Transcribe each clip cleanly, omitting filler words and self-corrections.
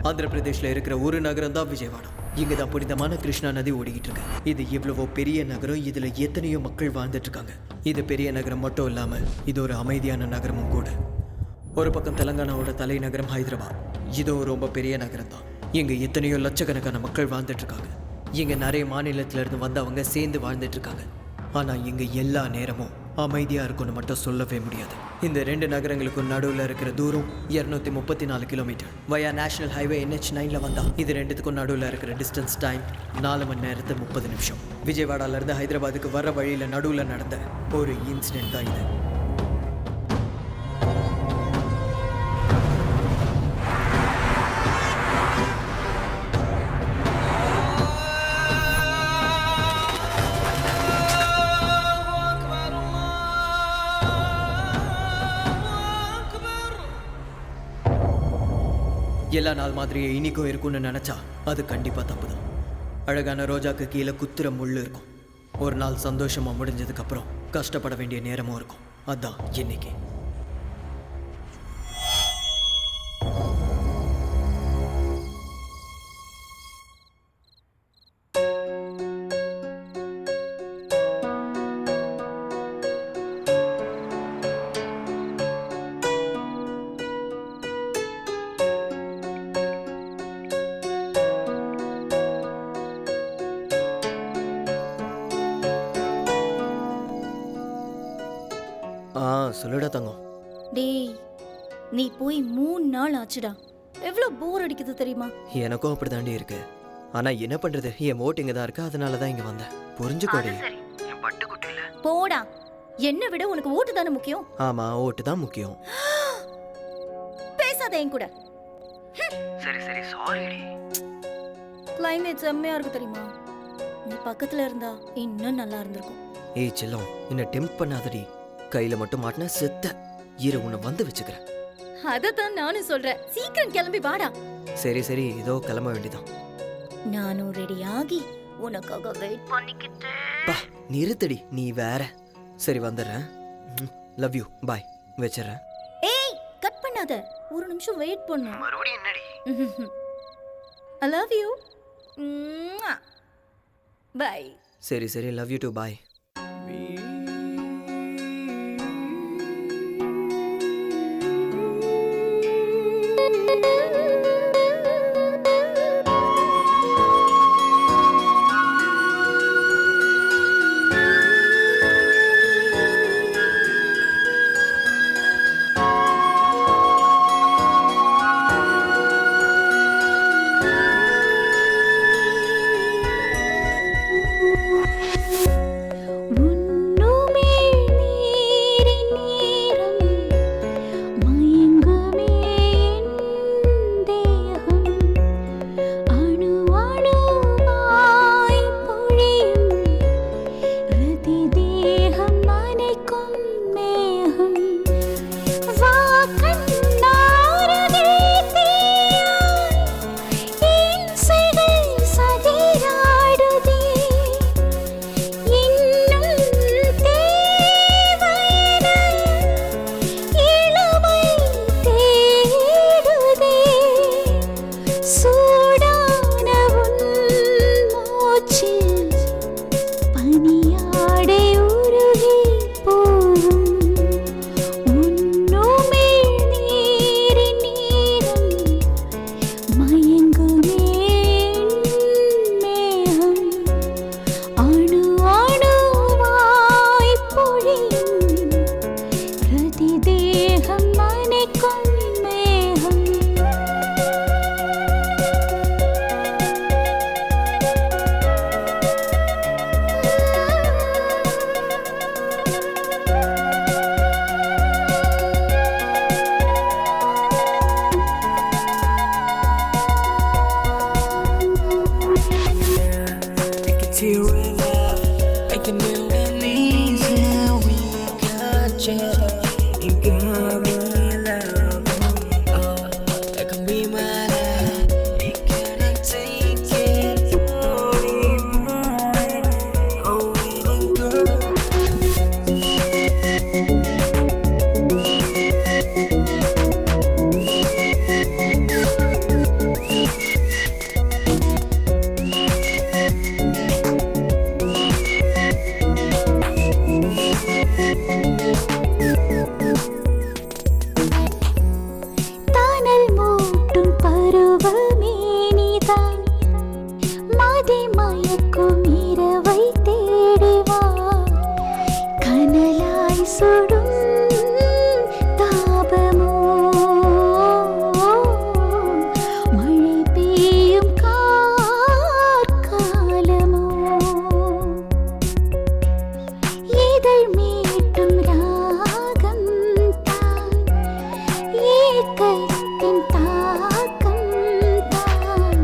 ஆந்திர பிரதேஷ்ல இருக்கிற ஒரு நகரம் தான் விஜயவாடா. இங்க தான் புனிதமான கிருஷ்ணா நதி ஓடிக்கிட்டு இருக்கு. இது இவ்வளவோ பெரிய நகரம், இதுல எத்தனையோ மக்கள் வாழ்ந்துட்டு இருக்காங்க. இது பெரிய நகரம் மட்டும் இல்லாம இது ஒரு அமைதியான நகரமும் கூட. ஒரு பக்கம் தெலங்கானாவோட தலைநகரம் ஹைதராபாத், இதுவும் ரொம்ப பெரிய நகரம் தான். இங்க எத்தனையோ லட்சக்கணக்கான மக்கள் வாழ்ந்துட்டு இருக்காங்க. இங்க நிறைய மாநிலத்துல இருந்து வந்தவங்க சேர்ந்து வாழ்ந்துட்டு இருக்காங்க. ஆனா இங்க எல்லா நேரமும் அமைதியா இருக்கும்னு மட்டும் சொல்லவே முடியாது. இந்த 2 நகரங்களுக்கும் நடுவில் இருக்கிற தூரம் 234 கிலோமீட்டர். வயா நேஷனல் ஹைவே NH9ல வந்தா இது ரெண்டுத்துக்கும் நடுவில் இருக்கிற டிஸ்டன்ஸ் டைம் 4 மணி நேரத்து 30 நிமிஷம். விஜயவாடால இருந்து ஹைதராபாத்துக்கு வர வழியில நடுவில் நடந்த ஒரு இன்சிடென்ட் தான் இது. எல்லா நாள் மாதிரியே இனிக்கும் இருக்கும்னு நினச்சா அது கண்டிப்பாக தப்பு தான். அழகான ரோஜாக்கு கீழே குத்துற முள் இருக்கும். ஒரு நாள் சந்தோஷமாக முடிஞ்சதுக்கப்புறம் கஷ்டப்பட வேண்டிய நேரமும் இருக்கும். அதுதான் இன்னைக்கு. சொல்லுடா தங்கம். டேய், நீ போய் 3 நாள் ஆச்சுடா. எவ்வளவு போர் அடிக்குது தெரியுமா? எனக்கும் அப்படி தாண்டி இருக்கு. ஆனா என்ன பண்றது, என் ஓட்டு இங்க தான் இருக்கு, அதனால தான் இங்க வந்தேன். புரிஞ்சுக்கோடி. என் பட்டுக்குட்டில போடா. என்ன விட உனக்கு ஓட்டு தானே முக்கியம். ஆமா, ஓட்டு தான் முக்கியம். பேசாத என் கூட. சரி சரி, சாரிடி. கிளைமேட் செம்மையா இருக்கு தெரியுமா? நீ பக்கத்துல இருந்தா இன்னும் நல்லா இருந்திருக்கும். ஏய் செல்லம், என்ன டெம்ப்ட் பண்ணாதடி. கையில மட்டும் மாட்டினா செத்த. இரு, உன்னை வந்து வச்சுக்கிறேன். அதத்தான் நானும் சொல்றேன். சீக்கிரம் கிளம்பி வாடா. சரி சரி, இதோ கிளம்ப வேண்டியதான். நானும் ரெடி ஆகி உனக்காக வெயிட் பண்ணிக்கிட்டு. நிறுத்தடி, நீ வேற. சரி வந்துடுறேன். லவ் யூ, பாய். வச்சிடறேன். ஏய், கட் பண்ணாத. ஒரு நிமிஷம் வெயிட் பண்ணு. மறுபடியும் என்னடி? I love you. பை. சரி சரி, லவ் யூ டு, பாய். உன்னோடு ஏக்கத்தின் தாக்கம் தான்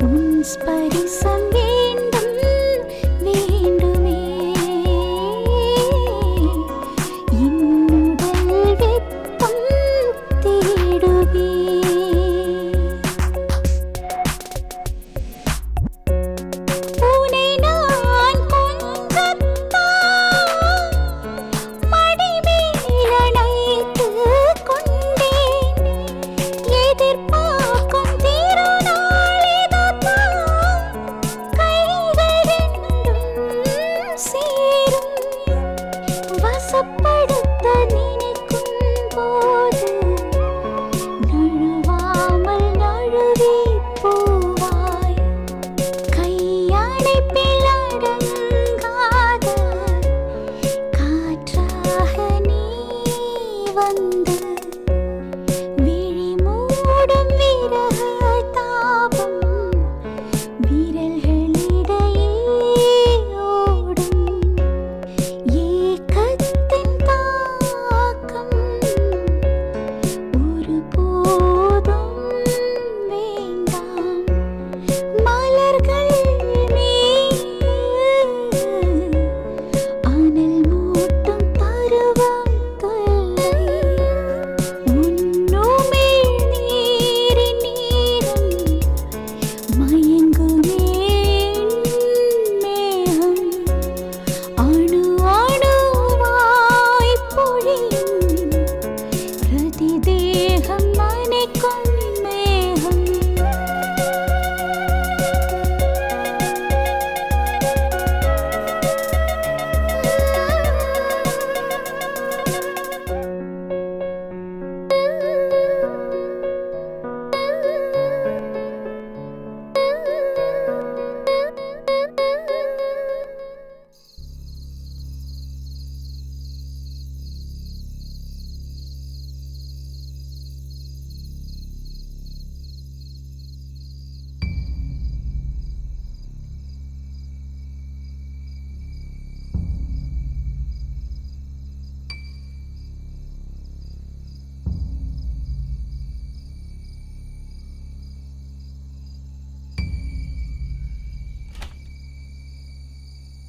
உன் ஸ்பரிசம் வேண்டும் வேண்டுமே இன்னுடல் வெப்பம் தேடுவே உனை நான் கொஞ்சத்தான் மடிமேலணைத்துக் கொண்டேன் எதிர்பார்க்கும் திருநாள் இதுதான் கைகள் ரெண்டும் சேரும் வசப்படுத்த நினைக்கும் போது நழுவாமல் நழுவி போவாய் கையணைப்பில் அடங்காத காற்றாக நீ வந்து விழி மூடும் விரக தாபம் விரல்களிடையே ஓடும் ஏக்கத்தின் தாக்கம் ஒருபோதும் வேண்டாம் மலர்கள் மீது அனல் மூட்டும் பருவம் தொல்லை உன்னுமிழ் நீரின் நீரம் மயங்குமே மேகம் அணு அணுவாய் பொழியும் பிரதி தேகம் நனைக்கும் மேகம்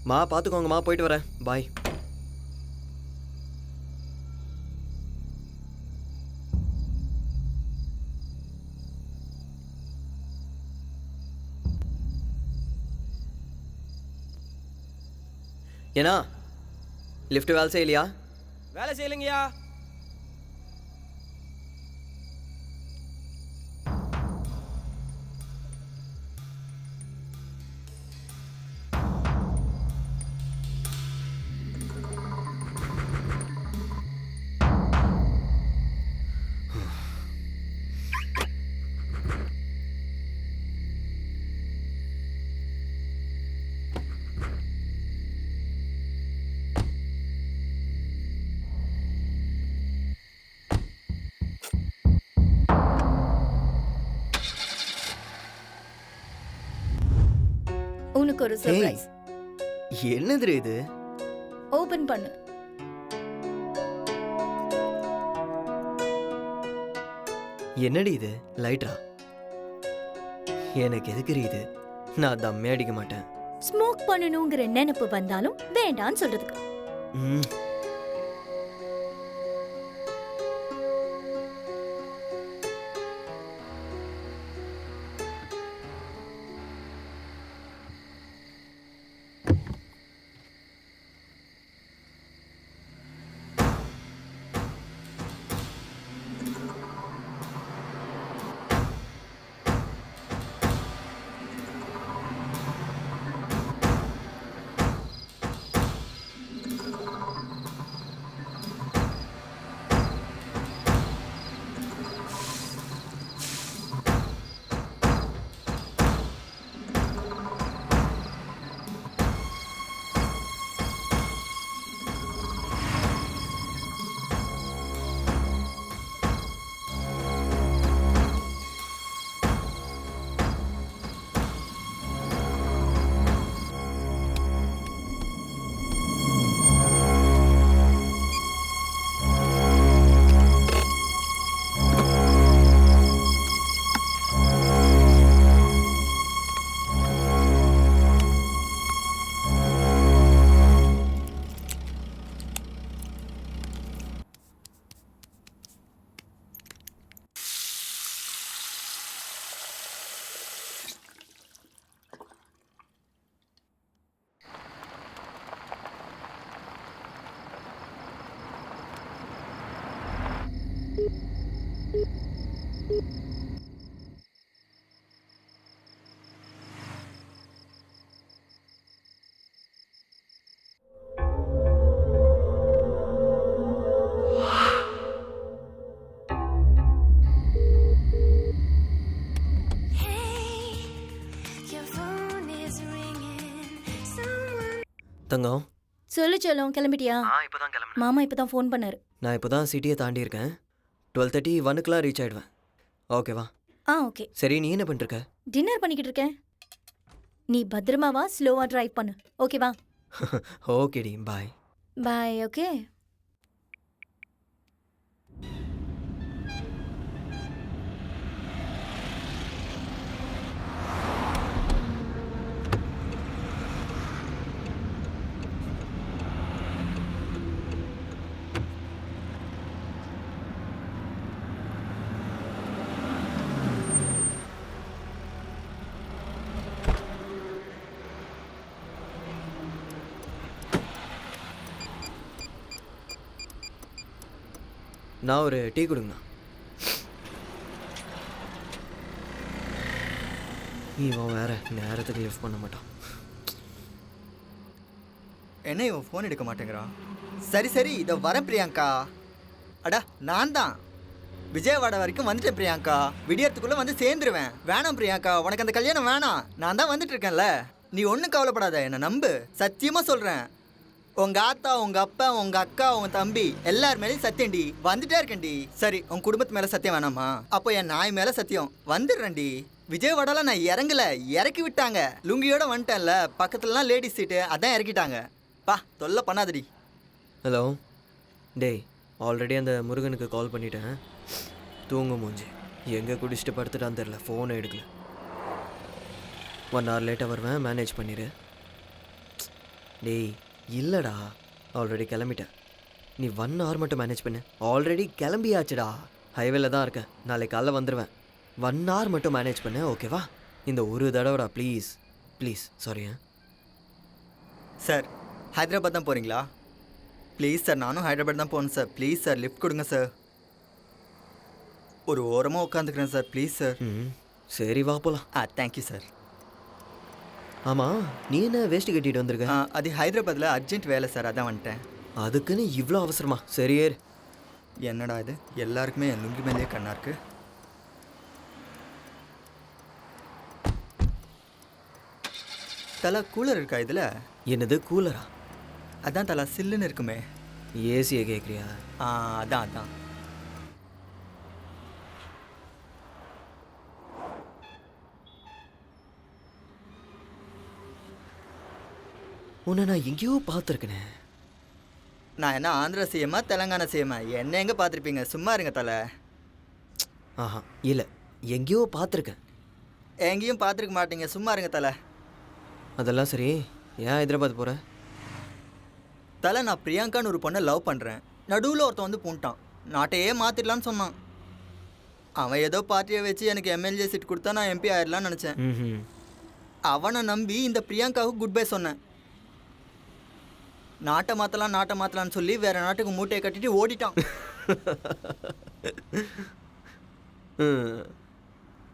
மா பார்த்துக்கோங்கம்மா, போயிட்டு வரேன். பாய். ஏன்னா லிஃப்ட் வேலை செய்யலையா? வேலை செய்யலைங்கய்யா. உனக்கு ஒரு சர்ப்ரைஸ். என்னது இது? ஓபன் பண்ணு. என்னடி இது? லைட்டா? எனக்கு எதுக்கு இது? நான் தம்மே அடிக்க மாட்டேன். ஸ்மோக் பண்ணணுங்கிற நினைப்பு வந்தாலும் வேண்டான்னு சொல்றதுக்கு. ம். தங்கம் சொல்லு செல்லம், கிளம்பிட்டியா? இப்போ தான் கிளம்புனேன். மாமா இப்பதான் ஃபோன் பண்ணாரு. நான் இப்போ தான் சிட்டியை தாண்டி இருக்கேன். 12:30 1 ரீச் ஆயிடுவேன். ஓகேவா? ஓகே. சரி, நீ என்ன பண்ணிருக்க? டின்னர் பண்ணிக்கிட்டு இருக்கேன். நீ பத்திரமாவா, ஸ்லோவா டிரைவ் பண்ணு. ஓகேவா? ஓகேடி, பாய். பாய். ஓகே. நான் ஒரு டீ கொடுங்கண்ணா. இவன் வேற நேரத்துக்கு லிஃப்ட் பண்ண மாட்டான். என்ன இவன் ஃபோன் எடுக்க மாட்டேங்கிறான்? சரி சரி, இதோ வரேன் பிரியாங்கா. அடா நான் தான் விஜயவாடா வரைக்கும் வந்துட்டேன் பிரியாங்கா. விடியறதுக்குள்ளே வந்து சேர்ந்துருவேன். வேணாம் பிரியாங்கா, உனக்கு அந்த கல்யாணம் வேணாம். நான் தான் வந்துட்டு இருக்கேன்ல, நீ ஒன்றும் கவலைப்படாத, என்னை நம்பு. சத்தியமாக சொல்கிறேன், உங்கள் ஆத்தா, உங்கள் அப்பா, உங்கள் அக்கா, உங்கள் தம்பி எல்லார் மேலேயும் சத்தியம்டி. வந்துட்டே இருக்கேன்டி. சரி, உன் குடும்பத்து மேலே சத்தியம் வேணாமா? அப்போ என் நாய் மேலே சத்தியம். வந்துடுறேன்டி. விஜயவாடால நான் இறங்கல, இறக்கி விட்டாங்க. லுங்கியோட வந்துட்டேன்ல, பக்கத்துலலாம் லேடிஸ் சீட்டு, அதான் இறக்கிட்டாங்க. பா, தொல்லை பண்ணாதடி. ஹலோ டேய், ஆல்ரெடி அந்த முருகனுக்கு கால் பண்ணிட்டேன். தூங்க மூஞ்சி எங்கே குடிச்சிட்டு படுத்துட்டான்னு தெரில, ஃபோனை எடுக்கல. 1 hour லேட்டாக வருவேன், மேனேஜ் பண்ணிடு. டேய் இல்லைடா, ஆல்ரெடி கிளம்பிட்டேன். நீ 1 hour மட்டும் மேனேஜ் பண்ணு. ஆல்ரெடி கிளம்பியாச்சுடா, ஹைவேல தான் இருக்கேன். நாளைக்கு காலைல வந்துடுவேன். 1 hour மட்டும் மேனேஜ் பண்ணு, ஓகேவா? இந்த ஒரு தடவைடா, please please. Sorry. Sir, Hyderabad தான் போகிறீங்களா? ப்ளீஸ் சார், நானும் ஹைதராபாத் தான் போகணும் சார். ப்ளீஸ் சார், லிஃப்ட் கொடுங்க சார். ஒரு ஓரமாக உட்காந்துக்கிறேன் சார், ப்ளீஸ் சார். சரி வா போகலாம். Thank you sir. ஆமாம், நீ என்ன வேஷ்டி கட்டிட்டு வந்திருக்க? அது ஹைதராபாத்தில் அர்ஜென்ட் வேலை சார், அதான் வந்துட்டேன். அதுக்குன்னு இவ்வளோ அவசரமா? சரி ஏறு. என்னடா இது, எல்லாருக்குமே என் லுங்கி மேலேயே கண்ணா இருக்கு. தலா கூலர் இருக்கா இதில்? என்னது கூலரா? அதான் தலா சில்லுன்னு இருக்குமே. ஏசியை கேட்குறியா? அதான் அதான். உன்னை நான் எங்கேயோ பார்த்துருக்கேனே. நான் என்ன ஆந்திரா சிஎம்மா தெலங்கானா சிஎம்மா? என்ன எங்கே பார்த்துருப்பீங்க? சும்மா இருங்க தலை. ஆஹா இல்லை, எங்கேயோ பார்த்துருக்கேன். எங்கேயும் பார்த்துருக்க மாட்டீங்க, சும்மா இருங்க தலை. அதெல்லாம் சரி, ஏன் ஹைதராபாத் போகிற? தலை, நான் பிரியாங்கான்னு ஒரு பொண்ணை லவ் பண்ணுறேன். நடுவில் ஒருத்தன் வந்து பூண்டான், நாட்டையே மாற்றிடலான்னு சொன்னான். அவன் ஏதோ பார்ட்டியை வச்சு எனக்கு எம்எல்ஏ சீட் கொடுத்தா நான் எம்பி ஆயிடலான்னு நினச்சேன். அவனை நம்பி இந்த பிரியாங்காவுக்கு குட் பை சொன்னேன். நாட்டை மாற்றலான்னு சொல்லி வேற நாட்டுக்கு மூட்டையை கட்டிட்டு ஓடிட்டான்.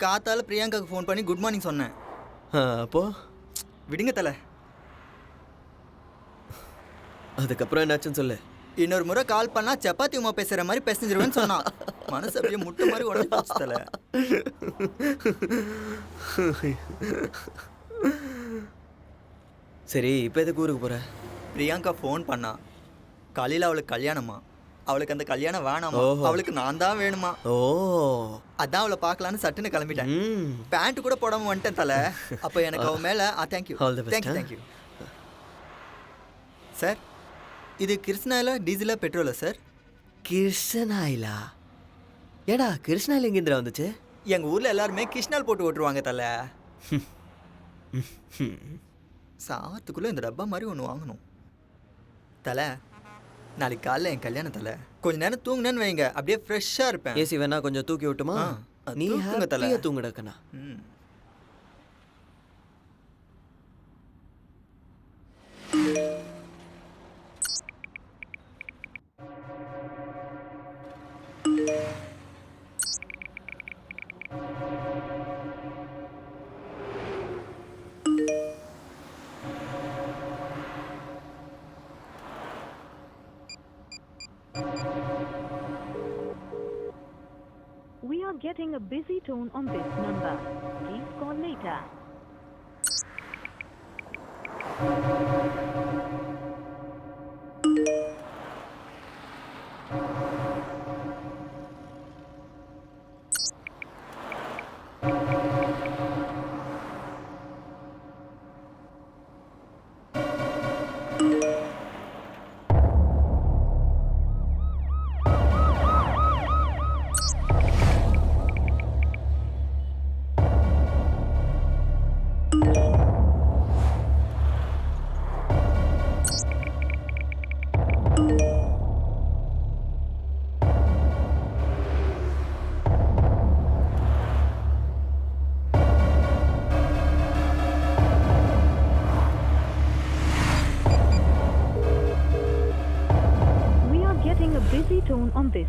காத்தால பிரியாங்காவுக்கு ஃபோன் பண்ணி குட் மார்னிங் சொன்னேன். அப்போ விடுங்க தலை. அதுக்கப்புறம் என்னாச்சுன்னு சொல்லு. இன்னொரு முறை கால் பண்ணா சப்பாத்தி உமா பேசுற மாதிரி பேசிஞ்சிருவேன்னு சொன்னான். மனசு அப்படியே முட்டை மாதிரி உடஞ்சி போச்சு தலை. சரி, இப்போ எதுக்கு ஊருக்கு போகிற? பிரியாங்கா ஃபோன் பண்ணா, காலையில் அவளுக்கு கல்யாணமா. அவளுக்கு அந்த கல்யாணம் வேணாமா, அவளுக்கு நான் தான் வேணுமா. ஓ, அதான் அவளை பார்க்கலான்னு சட்டுன்னு கிளம்பிட்டேன். பேண்ட் கூட போடாம வந்துட்டேன் தலை. அப்போ எனக்கு அவன் மேலே தேங்க்யூ தேங்க்யூ. சார், இது கிருஷ்ணாயிலா டீசலா பெட்ரோலா சார்? கிருஷ்ணாயிலா? ஏடா கிருஷ்ணாயில் எங்கேந்திரா வந்துச்சு? எங்கள் ஊரில் எல்லாருமே கிருஷ்ணால் போட்டு ஓட்டுருவாங்க தலை. சாத்துக்குள்ளே இந்த டப்பா மாதிரி ஒன்று வாங்கணும் தலை. நாளைக்கு காலைல என் கல்யாணம் தலை. கொஞ்ச நேரம் தூங்குனேன்னு வைங்க, அப்படியே ஃப்ரெஷ்ஷாக இருப்பேன். ஏசி வேணா கொஞ்சம் தூக்கி விட்டுமா? நீ தூங்குங்க தலை. தூங்குடக்கண்ணா. We are getting a busy tone on this number. Please call later.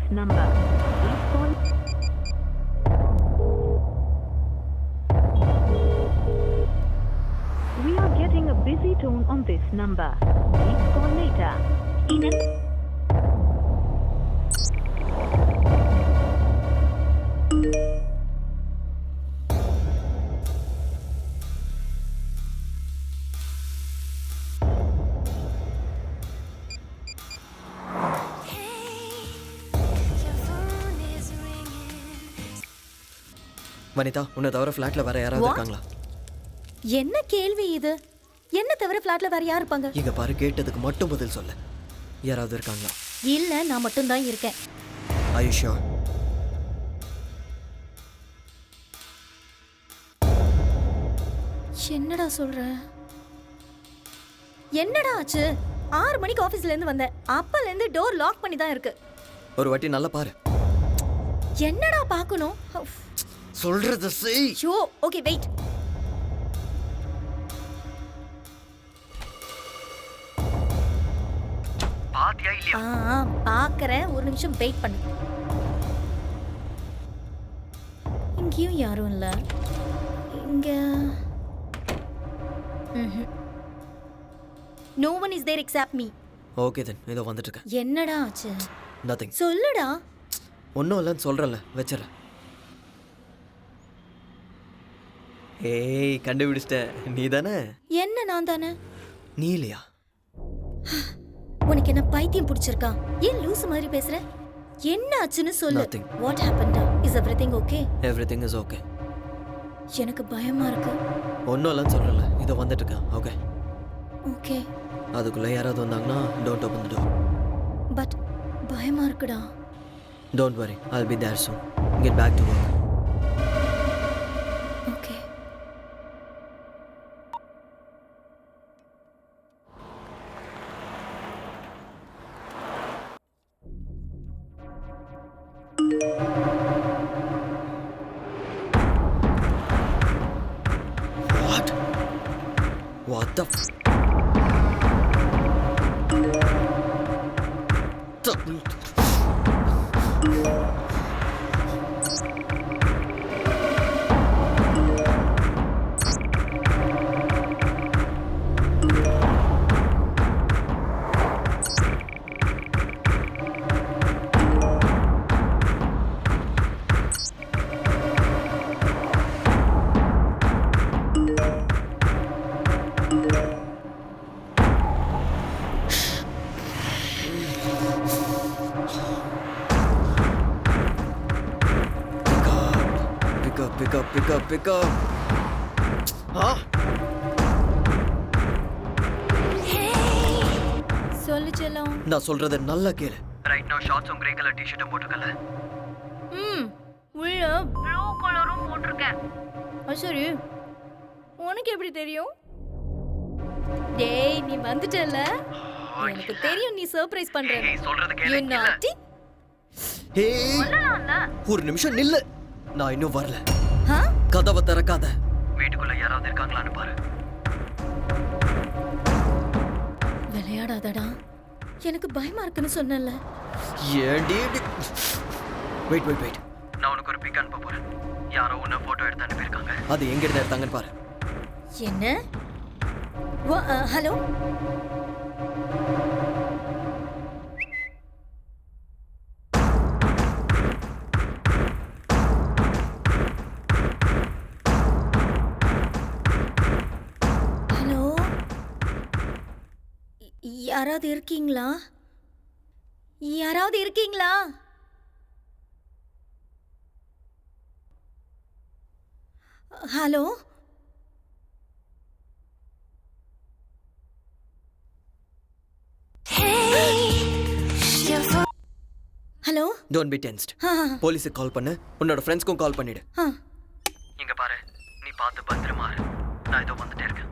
this number. Please call. We are getting a busy tone on this number. Please call later. Vanitha, உன்னை தவிர ஃப்ளாட்டில் வேற யாராவது What? இருக்காங்களா? என்ன கேள்வி இது? என்ன தவிர ஃப்ளாட்ல வேற யார் இருப்பாங்க? இங்க பாரு, கேட்டதுக்கு மட்டும் பதில் சொல்லு. யாராவது இருக்காங்களா? இல்ல, நான் மட்டும் தான் இருக்கேன். Are you sure? என்னடா சொல்ற? என்னடா ஆச்சு? 6 மணிக்கு ஆபீஸ்ல இருந்து வந்தேன். அப்பல இருந்து டோர் லாக் பண்ணி தான் இருக்கு. ஒரு வாட்டி நல்லா பாரு. என்னடா பார்க்கணும்? சொல்றத செய். Show, okay wait. பாத்தியா இல்லையா? பார்க்கறேன், ஒரு நிமிஷம் வெயிட் பண்ணு. இங்கேயும் யாரும் இல்ல. இங்க No one is there except me. Okay then, இதோ வந்துட்டு இருக்கேன். என்னடா ஆச்சு? நதிங். சொல்லுடா. ஒன்றும் இல்லைன்னு சொல்கிறேன்ல, வச்சிடறேன். ஏய், கண்டுபிடிச்சிட்ட. நீ தானே? என்ன நான் தானே? நீ இல்லையா? உனக்கு என்ன பைத்தியம் பிடிச்சிருக்கா? ஏன் லூசு மாதிரி பேசுற? என்ன ஆச்சுன்னு சொல்லு. Nothing. What happened? Is everything okay? Everything is okay. எனக்கு பயமா இருக்கு. ஒன்றும் இல்லைன்னு சொல்கிறேன்ல, இதோ வந்துட்டு இருக்கேன். ஓகே. ஓகே. அதுக்குள்ளே யாராவது வந்தாங்கன்னா don't open the door. But பயமா இருக்குடா. Don't worry, I'll be there soon. Get back to work. Okay. What the pick up. சொல்லு செல்லம். நான் சொல்றத நல்லா கேளு. Right now ஷார்ட்ஸும் grey colour டி-ஷர்ட்டும் போட்டுக்கல. உள்ள ப்ளூ கலரும் போட்டிருக்கேன். சரி, உனக்கு எப்படி தெரியும்? டேய், நீ வந்துட்டல. எனக்கு தெரியும் நீ சர்ப்ரைஸ் பண்ற. நீ சொல்றது கேளு. You naughty. ஒரு நிமிஷம் நில்லு. நான் இன்னும் வரல. கதவை திறக்காத. வீட்டுக்குள்ள யாராவது இருக்காங்களான்னு பாரு. விளையாடாதடா. எனக்கு பயமா இருக்குன்னு சொன்னல. ஏண்டி? வெயிட். நான் உனக்கு ஒரு பிக் அனுப்ப போறேன். யாரோ உன்னை போட்டோ எடுத்து அனுப்பியிருக்காங்க. அது எங்க இருந்து எடுத்தாங்கன்னு பாரு. என்ன? ஹலோ. யாராவது இருக்கீங்களா? Hello. Hello. Don't be tensed. போலீஸுக்கு கால் பண்ணு. உன்னோட ஃப்ரெண்ட்ஸ்க்கும் கால் பண்ணிடு. இங்க பாரு, நீ பார்த்து பத்திரமா இரு. நான் இதோ வந்துட்டே இருக்கேன்.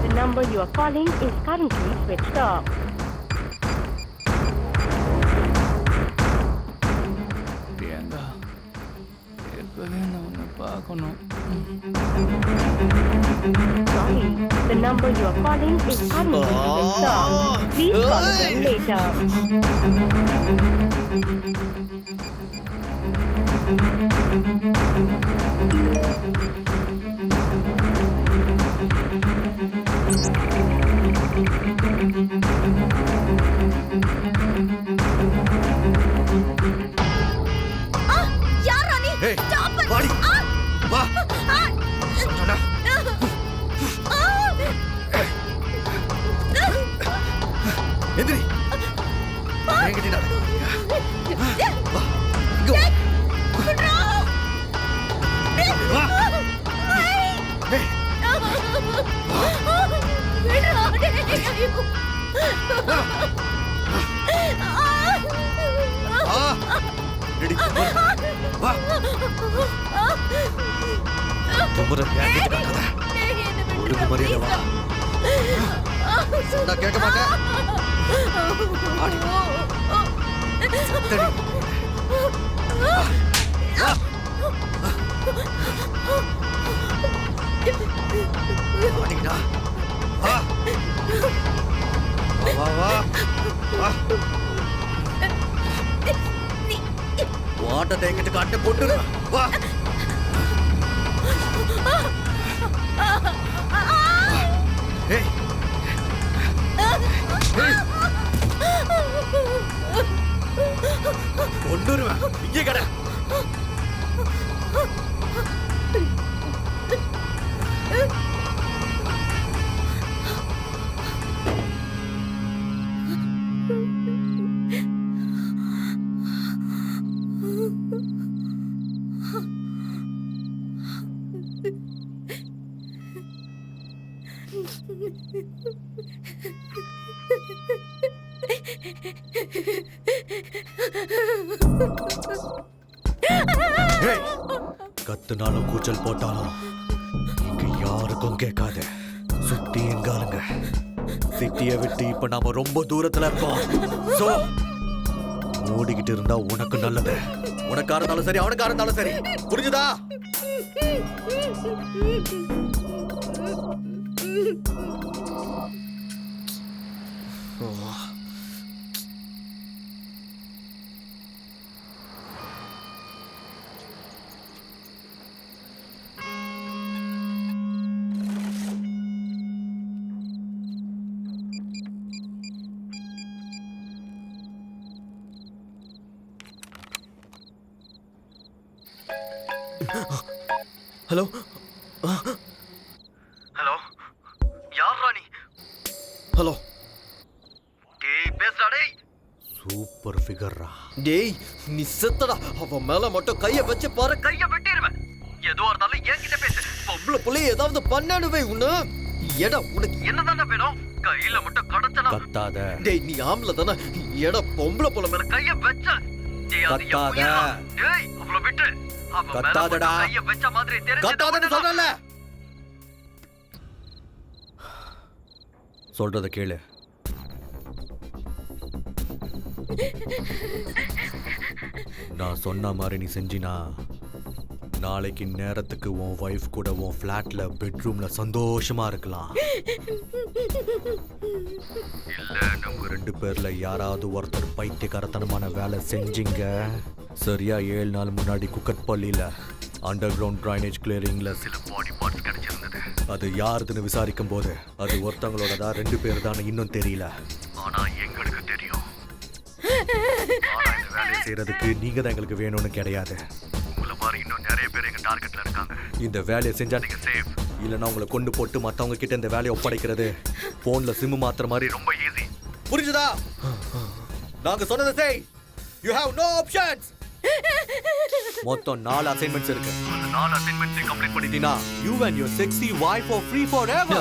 The number you are calling is currently switched off. பார்க்கணும். Sorry, the number you are calling is unavailable, sir. Please call again later. யாரா நீ? ஏய், Stop it. வாடி. வா. சொன்னா. எந்திரி. என்கிட்ட நடக்க வரியா? வா. இங்க வா. வா. ஏய். வா. ரெடி. வா. தொம்புற என்கிட்ட நடக்காத. ஒழுங்கு மரியாதை வா. சொன்னா கேட்க மாட்டேன். வாடி. சத்தடி. வா. வா. வாடிடா. வா. வா வா வா. வாட்டத்தை என்கிட்ட காட்ட போட்டு வா. ஏய். ஏய். கொண்டுருவேன். இங்கே கடை. ஏய். கத்துனாலும் கூச்சல் போட்டாலும் இங்க யாருக்கும் கேட்காது. சுத்தி எங்காலுங்க. சிட்டியை விட்டு இப்ப நாம ரொம்ப தூரத்துல இருக்கோம். சோ மூடிக்கிட்டு இருந்தா உனக்கு நல்லது. உனக்கா இருந்தாலும் சரி, அவனுக்கா இருந்தாலும் சரி. புரிஞ்சுதா? ஹலோ ஹலோ, யார் ராணி? ஹலோ. டேய் பேசுடா டேய். சூப்பர் ஃபிகர்ரா. டேய் நீ செத்தடா. அவன் மேல மட்டும் கைய வச்சு பாரு. கைய வெட்டிடுவேன். எதுவா இருந்தாலும் என்கிட்ட பேசு. பொம்பளை புள்ளைய ஏதாவது பண்ணானுவே உன்ன. எடா உனக்கு என்னதான்டா வேணும்? கையில மட்டும் கடச்சனா. கத்தாத. டேய் நீ ஆம்பளை தானே. எடா பொம்பளை புள்ள மேல கைய வெச்ச. டேய் அது என் கத்தாத. உயிரா. டேய் அவளை விட்டு. அவ மேல கத்தாதடா. மட்டும் கைய வெச்ச மாதிரி தெரிஞ்சு. கத்தாதன்னு சொல்றல. சொல்றத கேளு. நான் சொன்ன மாதிரி நீ செஞ்சினா நாளைக்கு நேரத்துக்கு உன் வைஃப் கூட உன் ஃபிளாட்ல பெட்ரூம்ல சந்தோஷமா இருக்கலாம். இல்ல நம்ம 2 பேர்ல யாராவது ஒருத்தர் பைத்தியக்காரத்தனமான வேலை செஞ்சீங்க. சரியா 7 நாள் முன்னாடி குக்கட்பள்ளியில அண்டர் கிரவுண்ட் ட்ரைனேஜ் கிளியரிங்ல சில பாடி பார்ட்ஸ் கிடைச்சிருந்தது. அது யாருதுன்னு விசாரிக்கும் போது அது ஒருத்தவங்களோட தான் 2 பேர் தான் இன்னும் தெரியல. ஆனா எங்களுக்கு தெரியும். ஆனா இந்த வேலையை செய்யறதுக்கு நீங்க தான் எங்களுக்கு வேணும்னு கிடையாது. உங்களை மாதிரி இன்னும் நிறைய பேர் எங்க டார்கெட்ல இருக்காங்க. இந்த வேலையை செஞ்சா நீங்க சேஃப். இல்லைன்னா உங்களை கொண்டு போட்டு மற்றவங்க கிட்ட இந்த வேலையை ஒப்படைக்கிறது போன்ல சிம் மாத்துற மாதிரி ரொம்ப ஈஸி. புரிஞ்சுதா? நாங்க சொன்னதை செய். You have no options. மொத்தம் 4 அசைன்மெண்ட்ஸ் இருக்கு. அந்த 4 அசைன்மெண்ட்ஸ் கம்ப்ளீட் பண்ணிட்டீனா you and your sexy wife are free forever.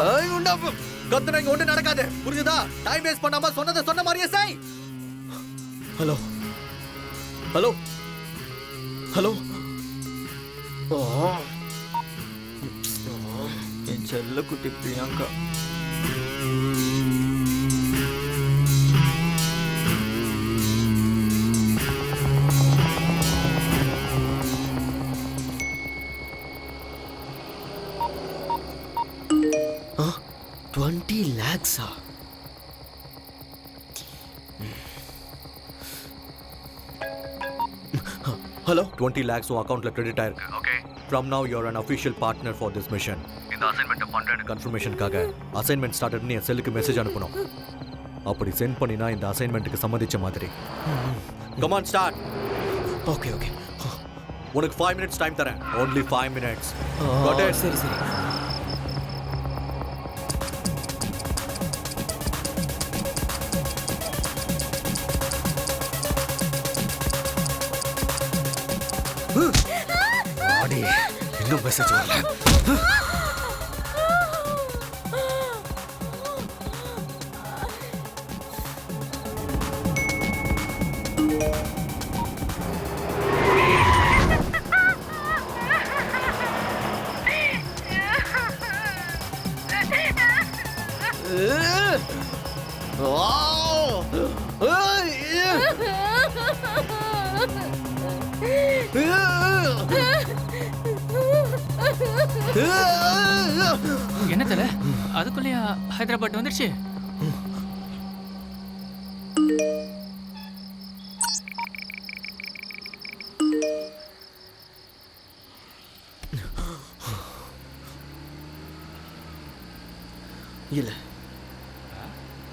கத்துனங்க ஒண்ணு நடக்காது. புரிஞ்சுதா? டைம் வேஸ்ட் பண்ணாம சொன்னதை சொன்ன மாதிரியே செய். Hello hello hello. என் செல்ல குட்டி பிரியங்கா. லேக்ஸா? ஹலோ, 20 lakhs உன் அக்கௌண்ட்ல கிரெடிட் ஆயிருக்கு. Okay, from now you are an official partner for this mission. இந்த அசைன்மெண்ட்டை பண்றேன்னு கன்ஃபர்மேஷனுக்காக அசைன்மெண்ட் ஸ்டார்டட்னு என் செல்லுக்கு மெசேஜ் அனுப்பணும். அப்படி சென்ட் பண்ணினா இந்த அசைன்மெண்ட்டுக்கு சம்மதிச்ச மாதிரி. Come on, start. Okay okay. உனக்கு 5 minutes டைம் தரேன். only 5 minutes. Got it? சரி சரி. ஆடி, இன்னும் மெசேஜ் வரல. என்ன தல, அதுக்குள்ளேயா ஹைதராபாத் வந்துருச்சு? இல்ல.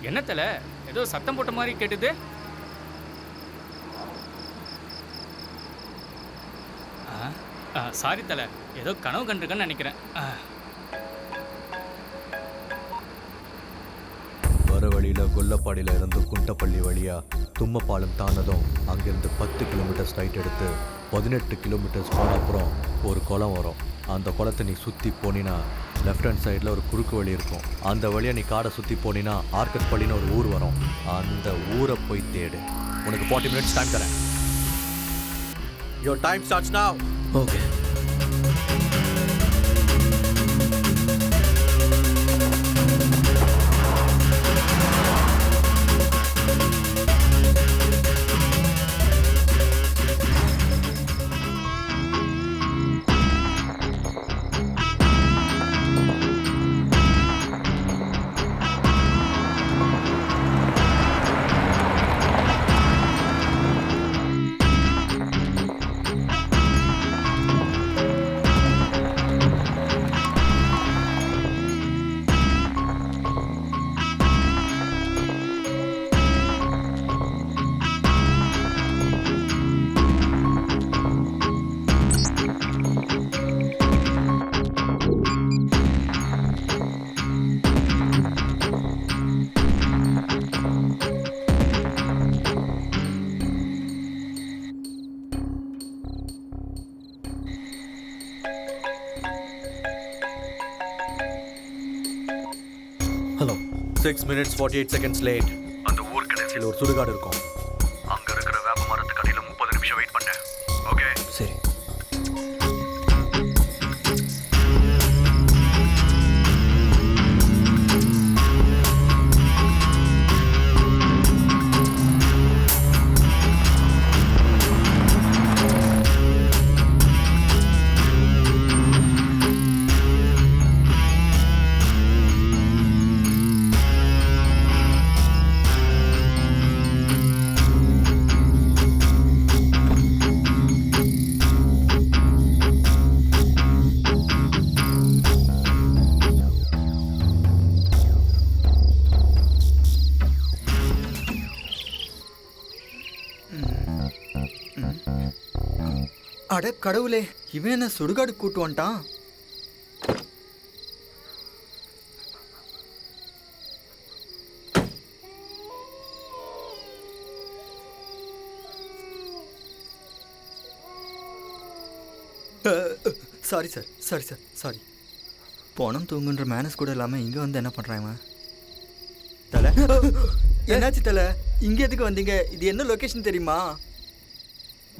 என்ன தல, ஏதோ சத்தம் போட்ட மாதிரி கேட்டுது. சாரி தல, ஏதோ கனவு கண்டிருக்கேன்னு நினைக்கிறேன். வர வழியில கொல்லப்பாடியில இருந்து குண்டப்பள்ளி வழியா தும்மப்பாலம் தாண்டதும் அங்கிருந்து 10 கிலோமீட்டர் ஸ்ட்ரைட் எடுத்து 18 கிலோமீட்டர்ஸ் போன அப்புறம் ஒரு குளம் வரும். அந்த குளத்தை நீ சுற்றி போனினா லெஃப்ட் ஹேண்ட் சைடில் ஒரு குறுக்கு வழி இருக்கும். அந்த வழியை நீ காடை சுற்றி போனினா ஆர்கட்பள்ளின்னு ஒரு ஊர் வரும். அந்த ஊரை போய் தேடு. உனக்கு 40 minutes டைம் தரேன். Your time starts now. Okay. Hello, 6 minutes 48 seconds late. அந்த ஊர் கடைசியில் ஒரு சுடுகாடு இருக்கும். அங்க இருக்கிற வேப்ப மரத்துக்கு அடியில் 30 நிமிஷம் வெயிட் பண்ணேன். ஓகே சரி. அட கடவுளே, இவன் என்ன சுடுகாடு கூட்டு வந்துட்டான்? Sorry sir, sorry sir, sorry. போனம் தூங்குன்ற மேனஸ் கூட இல்லாமல் இங்கே வந்து என்ன பண்ணுறாங்க? தலை, என்னாச்சு தலை? இங்கே எதுக்கு வந்தீங்க? இது என்ன லொக்கேஷன் தெரியுமா?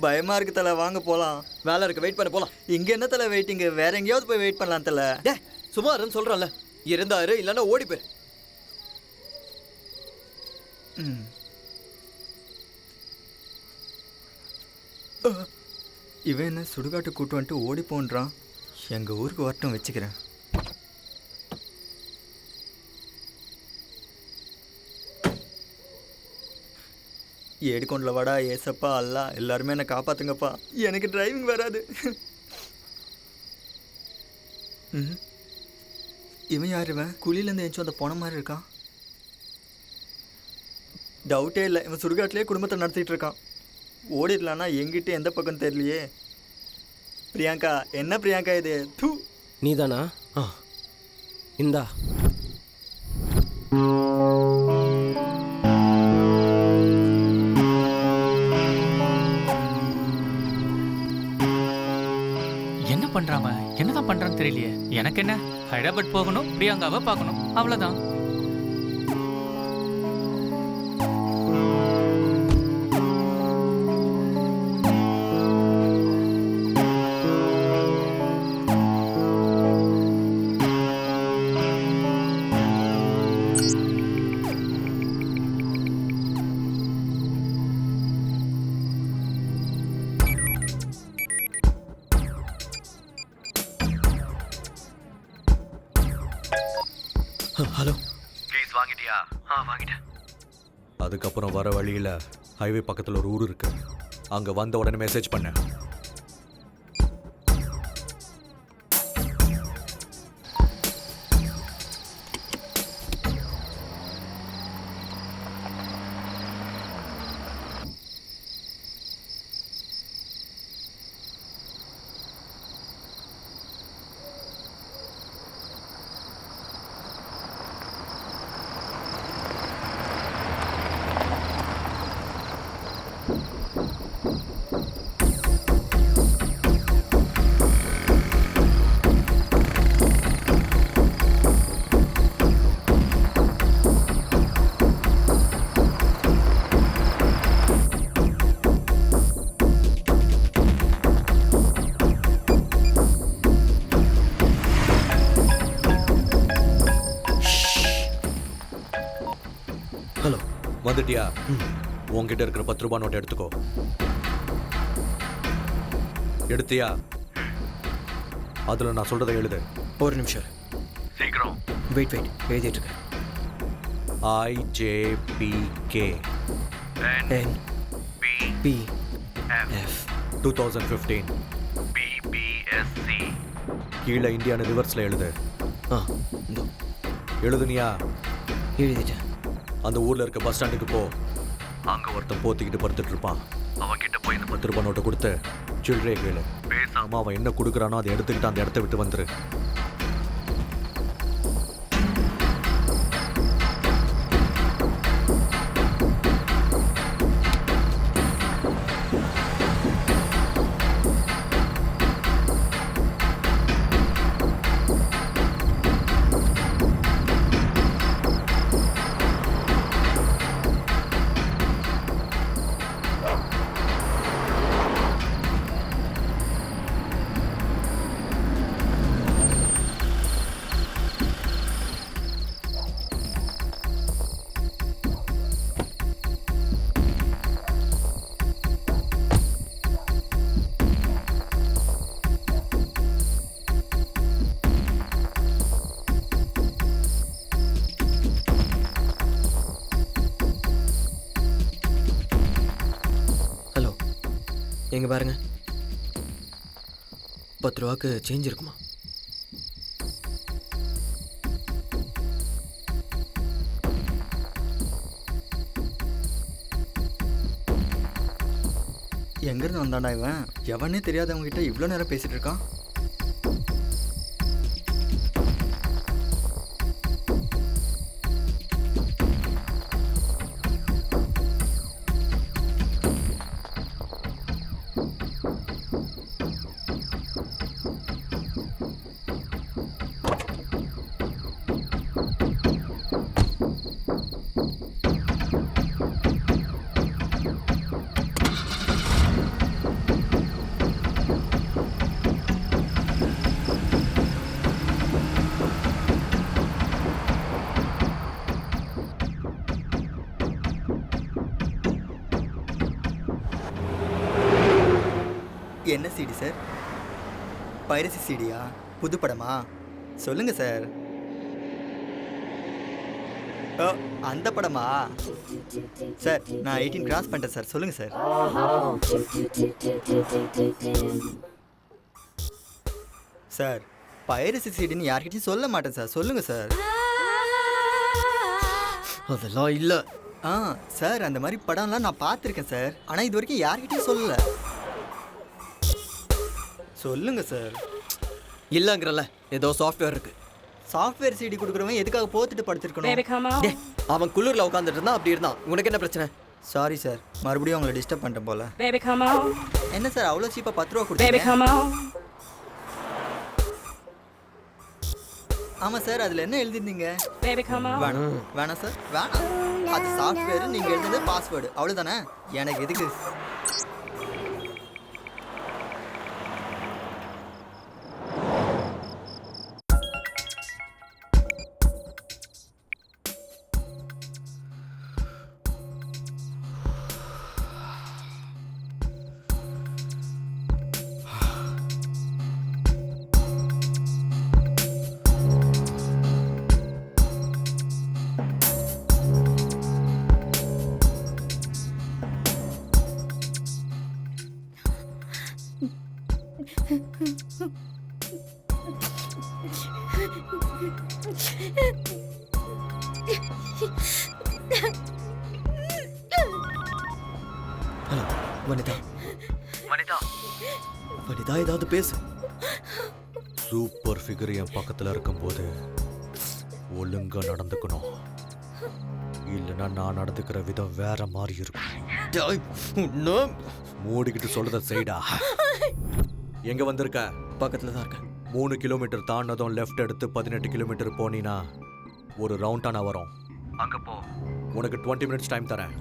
பயமா இருக்கு தலை, வாங்க போகலாம். வேலை இருக்கு, வெயிட் பண்ண போலாம். இங்கே என்ன தலை வெயிட்டிங்க? வேற எங்கேயாவது போய் வெயிட் பண்ணலாம் தலை. டே, சும்மா இருன்னு சொல்கிறேன்ல. இருந்தாரு, இல்லைன்னா ஓடி போயிரு. இவன் என்ன சுடுகாட்டு கூட்டு வந்துட்டு ஓடி போன்றான். எங்கள் ஊருக்கு வரட்டும், வச்சுக்கிறேன். ஏடுகொண்டில் வாடா ஏசப்பா அல்லா எல்லாருமே என்னை காப்பாற்றுங்கப்பா, எனக்கு டிரைவிங் வராது. இவன் யார்? இவன் குழியிலேருந்து எழுந்தும் அந்த போன மாதிரி இருக்கான். டவுட்டே இல்லை, இவன் சுடுகாட்டிலே குடும்பத்தை நடத்திட்டு இருக்கான். ஓடிடலான்னா எங்கிட்ட எந்த பக்கம் தெரியலையே. பிரியங்கா, என்ன பிரியங்கா இது? தூ, நீதானா? இந்தா. என்ன பண்றாம என்னதான் பண்றான்னு தெரியலையே. எனக்கு என்ன, ஹைதராபாத் போகணும், பிரியங்காவை பார்க்கணும், அவ்வளவுதான். ஹலோ. ப்ளீஸ் வாங்கிட்டியா? வாங்கிட்டேன். அதுக்கப்புறம் வர வழியில் ஹைவே பக்கத்தில் ஒரு ஊர் இருக்கு, அங்கே வந்த உடனே மெசேஜ் பண்ணேன். ஹலோ. வந்துட்டியா? உங்ககிட்ட இருக்கிற 10 ரூபாய் நோட்டை எடுத்துக்கோ. எடுத்தியா? அதில் நான் சொல்றதை எழுது. ஒரு நிமிஷம் சீக்கிரம். வெயிட் எழுதிட்டு இருக்கேன். IJPK NPF 2015 BBSC. கீழே இந்தியான்னு ரிவர்ஸில் எழுது. இதோ எழுதுனியா? எழுதிட்டேன். அந்த ஊரில் இருக்க பஸ் ஸ்டாண்டுக்கு போ. அங்கே ஒருத்தன் போத்திக்கிட்டு படுத்துட்டு இருப்பான். அவன்கிட்ட போய் இந்த 10 ரூபாய் நோட்டை கொடுத்து சில்லறையை கேளு. பேசாமல் அவன் என்ன கொடுக்குறானோ அதை எடுத்துக்கிட்டு அந்த இடத்த விட்டு வந்துரு. எங்கே பாருங்க, 10 ரூபாய்க்கு சேஞ்ச் இருக்குமா? எங்கேருந்து வந்தாண்டா இவன்? எவனே தெரியாதவங்ககிட்ட இவ்வளோ நேரம் பேசிகிட்டு இருக்கான். என்ன சிடி சார்? பைரசி சிடியா? புது படமா? சொல்லுங்கள் சார். ஓ அந்த படமா சார்? நான் 18 கிராஸ் பண்ணிட்டேன் சார். சொல்லுங்கள் சார். சார் பைரசி சீடின்னு யார்கிட்டயும் சொல்ல மாட்டேன் சார். சொல்லுங்கள் சார். அதெல்லாம் இல்லை. சார் அந்த மாதிரி படம்லாம் நான் பார்த்துருக்கேன் சார். ஆனால் இது வரைக்கும் யார்கிட்டயும் சொல்லலை. சொல்லுங்கள் சார். இல்லைங்கிறல்ல, ஏதோ சாஃப்ட்வேர் இருக்கு. சாஃப்ட்வேர் சிடி கொடுக்குறவன் எதுக்காக போத்துட்டு படுத்திருக்கணும்? Baby, come on. டேய், அவன் குளிரில் உட்காந்துட்டு இருந்தான், அப்படி இருந்தான். உனக்கு என்ன பிரச்சனை? சாரி சார், மறுபடியும் உங்களை டிஸ்டர்ப் பண்ணிட்டேன் போல. Baby, come on. என்ன சார் அவ்வளோ சீப்பாக 10 ரூபா Baby, கொடுத்தீங்க? come on. ஆமாம் சார், அதில் என்ன எழுதிருந்தீங்க? Baby, come on. வேணாம் வேணாம் சார், வேணாம். அது சாஃப்ட்வேர், நீங்கள் எழுதுனது பாஸ்வேர்டு, அவ்வளோதானே. எனக்கு எதுக்கு? ஹலோ வனிதா. வனிதா, வனிதா ஏதாவது பேசு. சூப்பர் ஃபிகர் என் பக்கத்தில் இருக்கும்போது ஒழுங்கா நடந்துக்கணும். இல்லைன்னா நான் நடந்துக்கிற விதம் வேற மாதிரி இருக்கும். டேய், இன்னும் மூடிக்கிட்டு சொல்றத செய்டா. எங்க வந்திருக்க? பக்கத்தில் தான் இருக்கேன். 3 கிலோமீட்டர் தாண்டதும் லெஃப்ட் எடுத்து 18 கிலோமீட்டர் போனீன்னா ஒரு ரவுண்டானா வரும். அங்க போ. உனக்கு 20 மினிட்ஸ் டைம் தரேன்.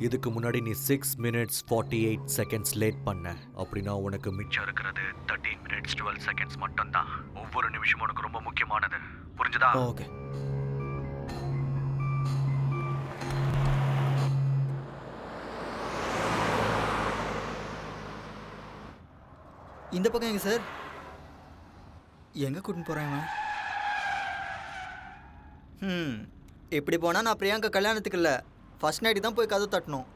இதுக்கு முன்னாடி நீ 6 மினிட்ஸ் 48 செகண்ட்ஸ் லேட் பண்ண. அப்படின்னா உனக்கு மிச்சம் இருக்கிறது 13 மினிட்ஸ் 12 செகண்ட்ஸ் மட்டும்தான். ஒவ்வொரு நிமிஷமும் உனக்கு ரொம்ப முக்கியமானது. புரிஞ்சுதா? ஓகே. இந்த பக்கம் எங்க சார்? எங்கே கூட்டின்னு போகிறேன்? இப்படி போனால் நான் பிரியாங்கா கல்யாணத்துக்கு இல்லை, ஃபர்ஸ்ட் நைட்டு தான் போய் கதவு தட்டணும்.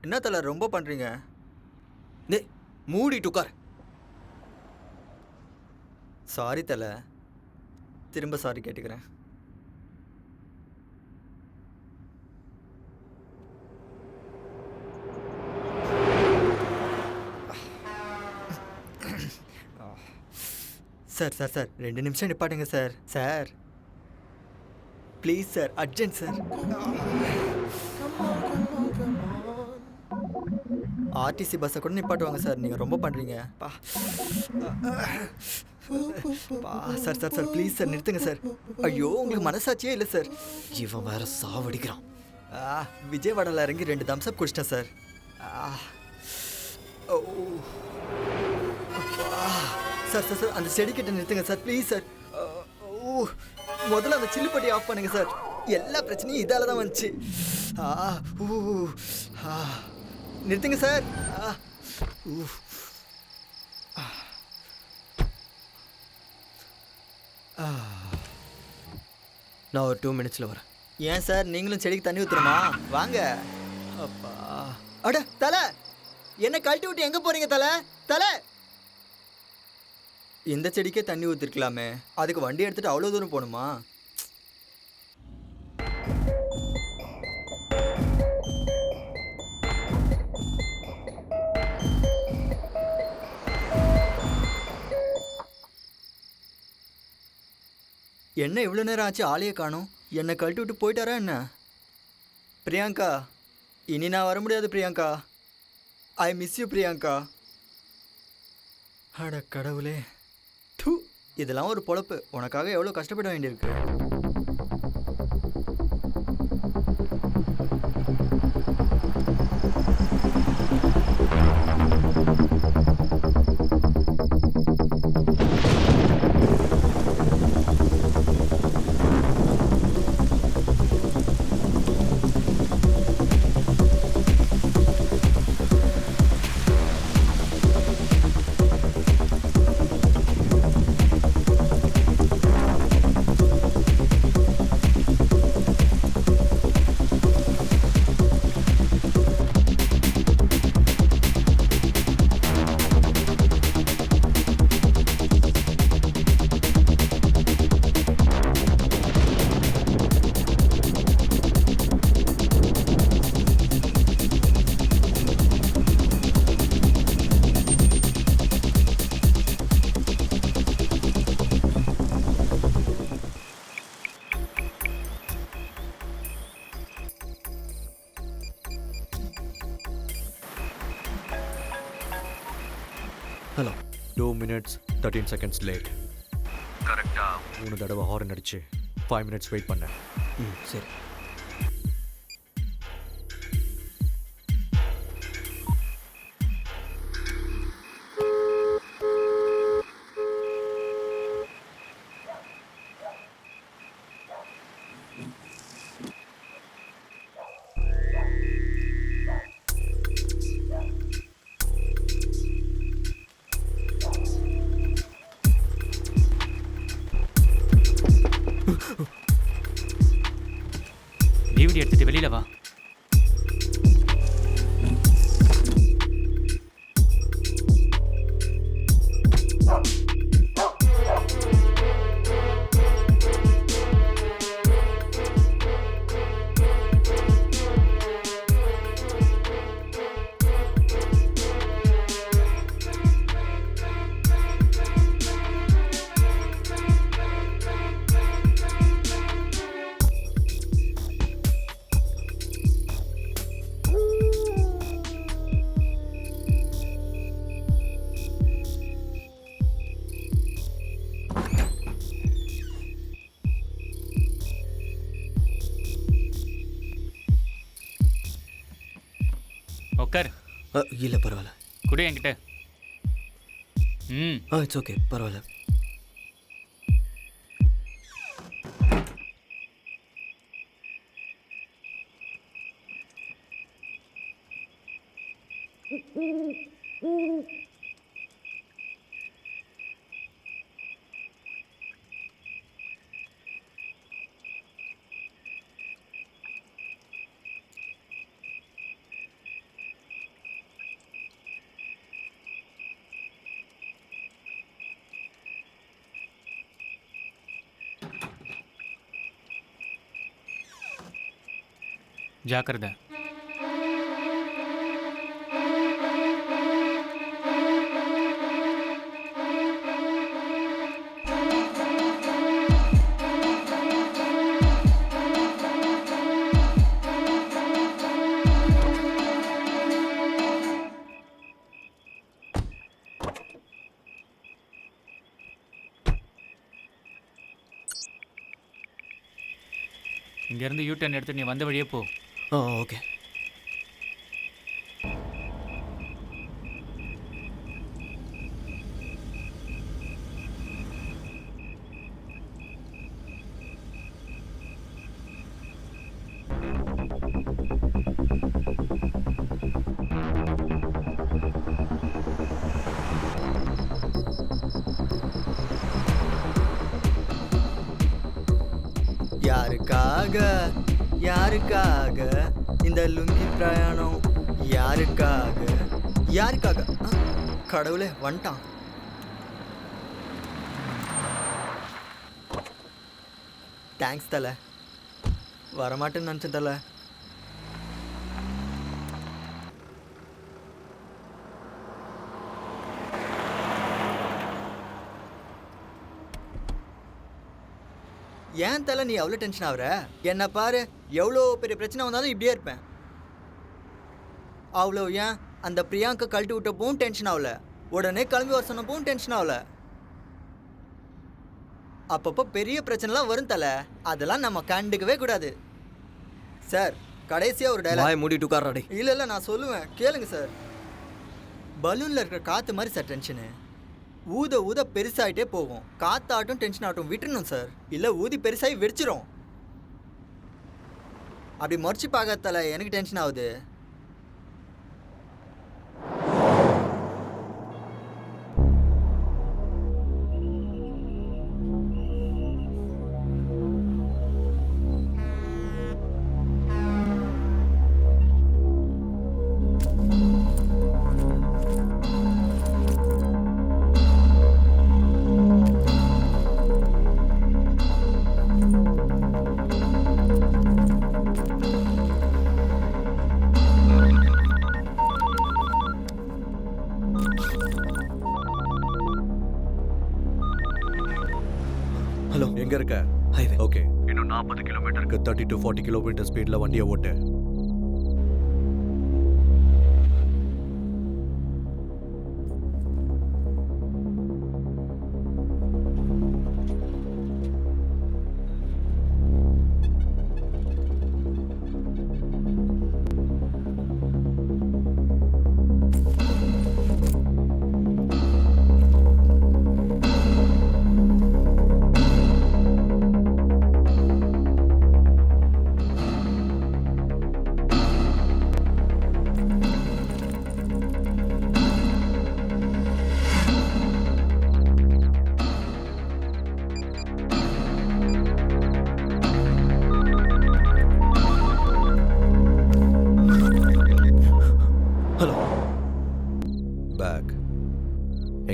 என்ன தலை ரொம்ப பண்ணுறீங்க? டேய், மூடிட்டு உட்கார். சாரி தலை, திரும்ப சாரி கேட்டுக்கிறேன். சார் சார் சார் 2 நிமிஷம் நிப்பாட்டுங்க sir. Sir please sir, urgent sir. RTC பஸ்ஸை கூட நிப்பாட்டுவாங்க சார், நீங்கள் ரொம்ப பண்ணுறீங்க. Sir sir sir please sir நிறுத்துங்க சார். ஐயோ உங்களுக்கு மனசாட்சியே இல்லை சார். இவன் வேற சாவடிக்கிறான். விஜயவாடாவில் இறங்கி 2 தம்ஸ்அப் குடிச்சிட்டேன் சார். ஓ சார் சார் சார் அந்த செடி கிட்ட நிறுத்துங்க சார் ப்ளீஸ் சார். ஓ முதல்ல அந்த சில்லுப்பட்டி ஆஃப் பண்ணுங்க சார். எல்லா பிரச்சனையும் இதால தான் வந்துச்சு. நிறுத்துங்க சார். நான் ஒரு 2 மினிட்ஸில் வரேன். ஏன் சார் நீங்களும் செடிக்கு தண்ணி ஊற்றுறமா? வாங்க. அப்பா அட தலை, என்ன கழட்டி விட்டு எங்கே போகிறீங்க தலை? தலை, இந்த செடிக்கே தண்ணி ஊற்றிருக்கலாமே, அதுக்கு வண்டி எடுத்துகிட்டு அவ்வளோ தூரம் போகணுமா? என்ன இவ்வளோ நேரம் ஆச்சு, ஆளையே காணோம். என்னை கழட்டி விட்டு போயிட்டாரா என்ன? பிரியாங்கா, இனி நான் வர முடியாது Priyanka. I miss you Priyanka. அட கடவுளே, இதெல்லாம் ஒரு பொழப்பு. உனக்காக எவ்வளோ கஷ்டப்பட வேண்டியிருக்கு. Hello 2 minutes 13 seconds late. கரெக்டாக 3 தடவை ஹார்ன் அடிச்சு 5 minutes வெயிட் பண்ணேன். ம் சரி. டிவிடி எடுத்துட்டு வெளியில வா. உட்கார். இல்லை பரவாயில்ல. குடு என்கிட்ட. ம் இட்ஸ் ஓகே, பரவாயில்ல. ஜாக்கிரதை. இங்கேருந்து யூ டர்ன் எடுத்து நீ வந்த வழியே போ. ஓகே. யாருக்காக இந்த லுங்கி பிரயாணம்? யாருக்காக? கடவுளே வந்துட்டான். தேங்க்ஸ் தலை. வரமாட்டேன்னு நினச்சேன் தலை. ஏன் தலை நீ அவ்வளோ டென்ஷன் ஆகுற? என்ன பாரு, எவ்வளோ பெரிய பிரச்சனை வந்தாலும் இப்படியே இருப்பேன். அவ்வளோ ஏன் அந்த பிரியாங்கா கழட்டி விட்டப்பவும் டென்ஷன் ஆகல, உடனே கிளம்பி வர சொன்னப்பவும் டென்ஷன் ஆகல. அப்பப்போ பெரிய பிரச்சனைலாம் வரும் தலை, அதெல்லாம் நம்ம கண்டுக்கவே கூடாது. சார் கடைசியாக ஒரு டைலாக். மூடிட்டு உட்கார்றாடே. இல்லை நான் சொல்லுவேன், கேளுங்க சார். பலூனில் இருக்கிற காற்று மாதிரி சார் டென்ஷனு. ஊத பெருசாகிட்டே போகும். காத்தாட்டும் டென்ஷன் ஆகட்டும் விட்டுறணும் சார், இல்லை ஊதி பெருசாகி வெடிச்சிரும். அப்படி மறைச்சி பார்க்கறதால எனக்கு டென்ஷன் ஆகுது. ஹலோ, எங்க இருக்க? ஹைவே. ஓகே, இன்னும் 40 கிலோமீட்டருக்கு 30 to 40 கிலோமீட்டர் ஸ்பீடில் வண்டியை ஓட்டு.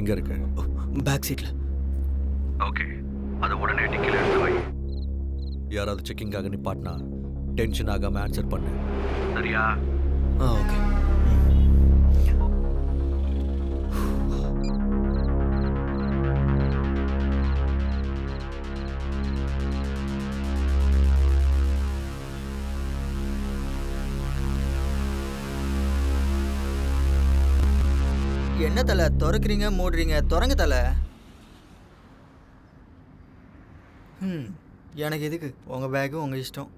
எங்கே இருக்கு? பேக் சீட்டில். ஓகே, அதை உடனே டிக்கில எடுத்து வை. யாராவது செக்கிங்காக நிப்பாட்டினா டென்ஷன் ஆகாமல் ஆன்சர் பண்ணு, சரியா? ஓகே. என்ன தலை திறக்கிறீங்க மூடுறீங்க? திறங்க தலை. எனக்கு எதுக்கு உங்கள் பேக்கு உங்கள் இஷ்டம்.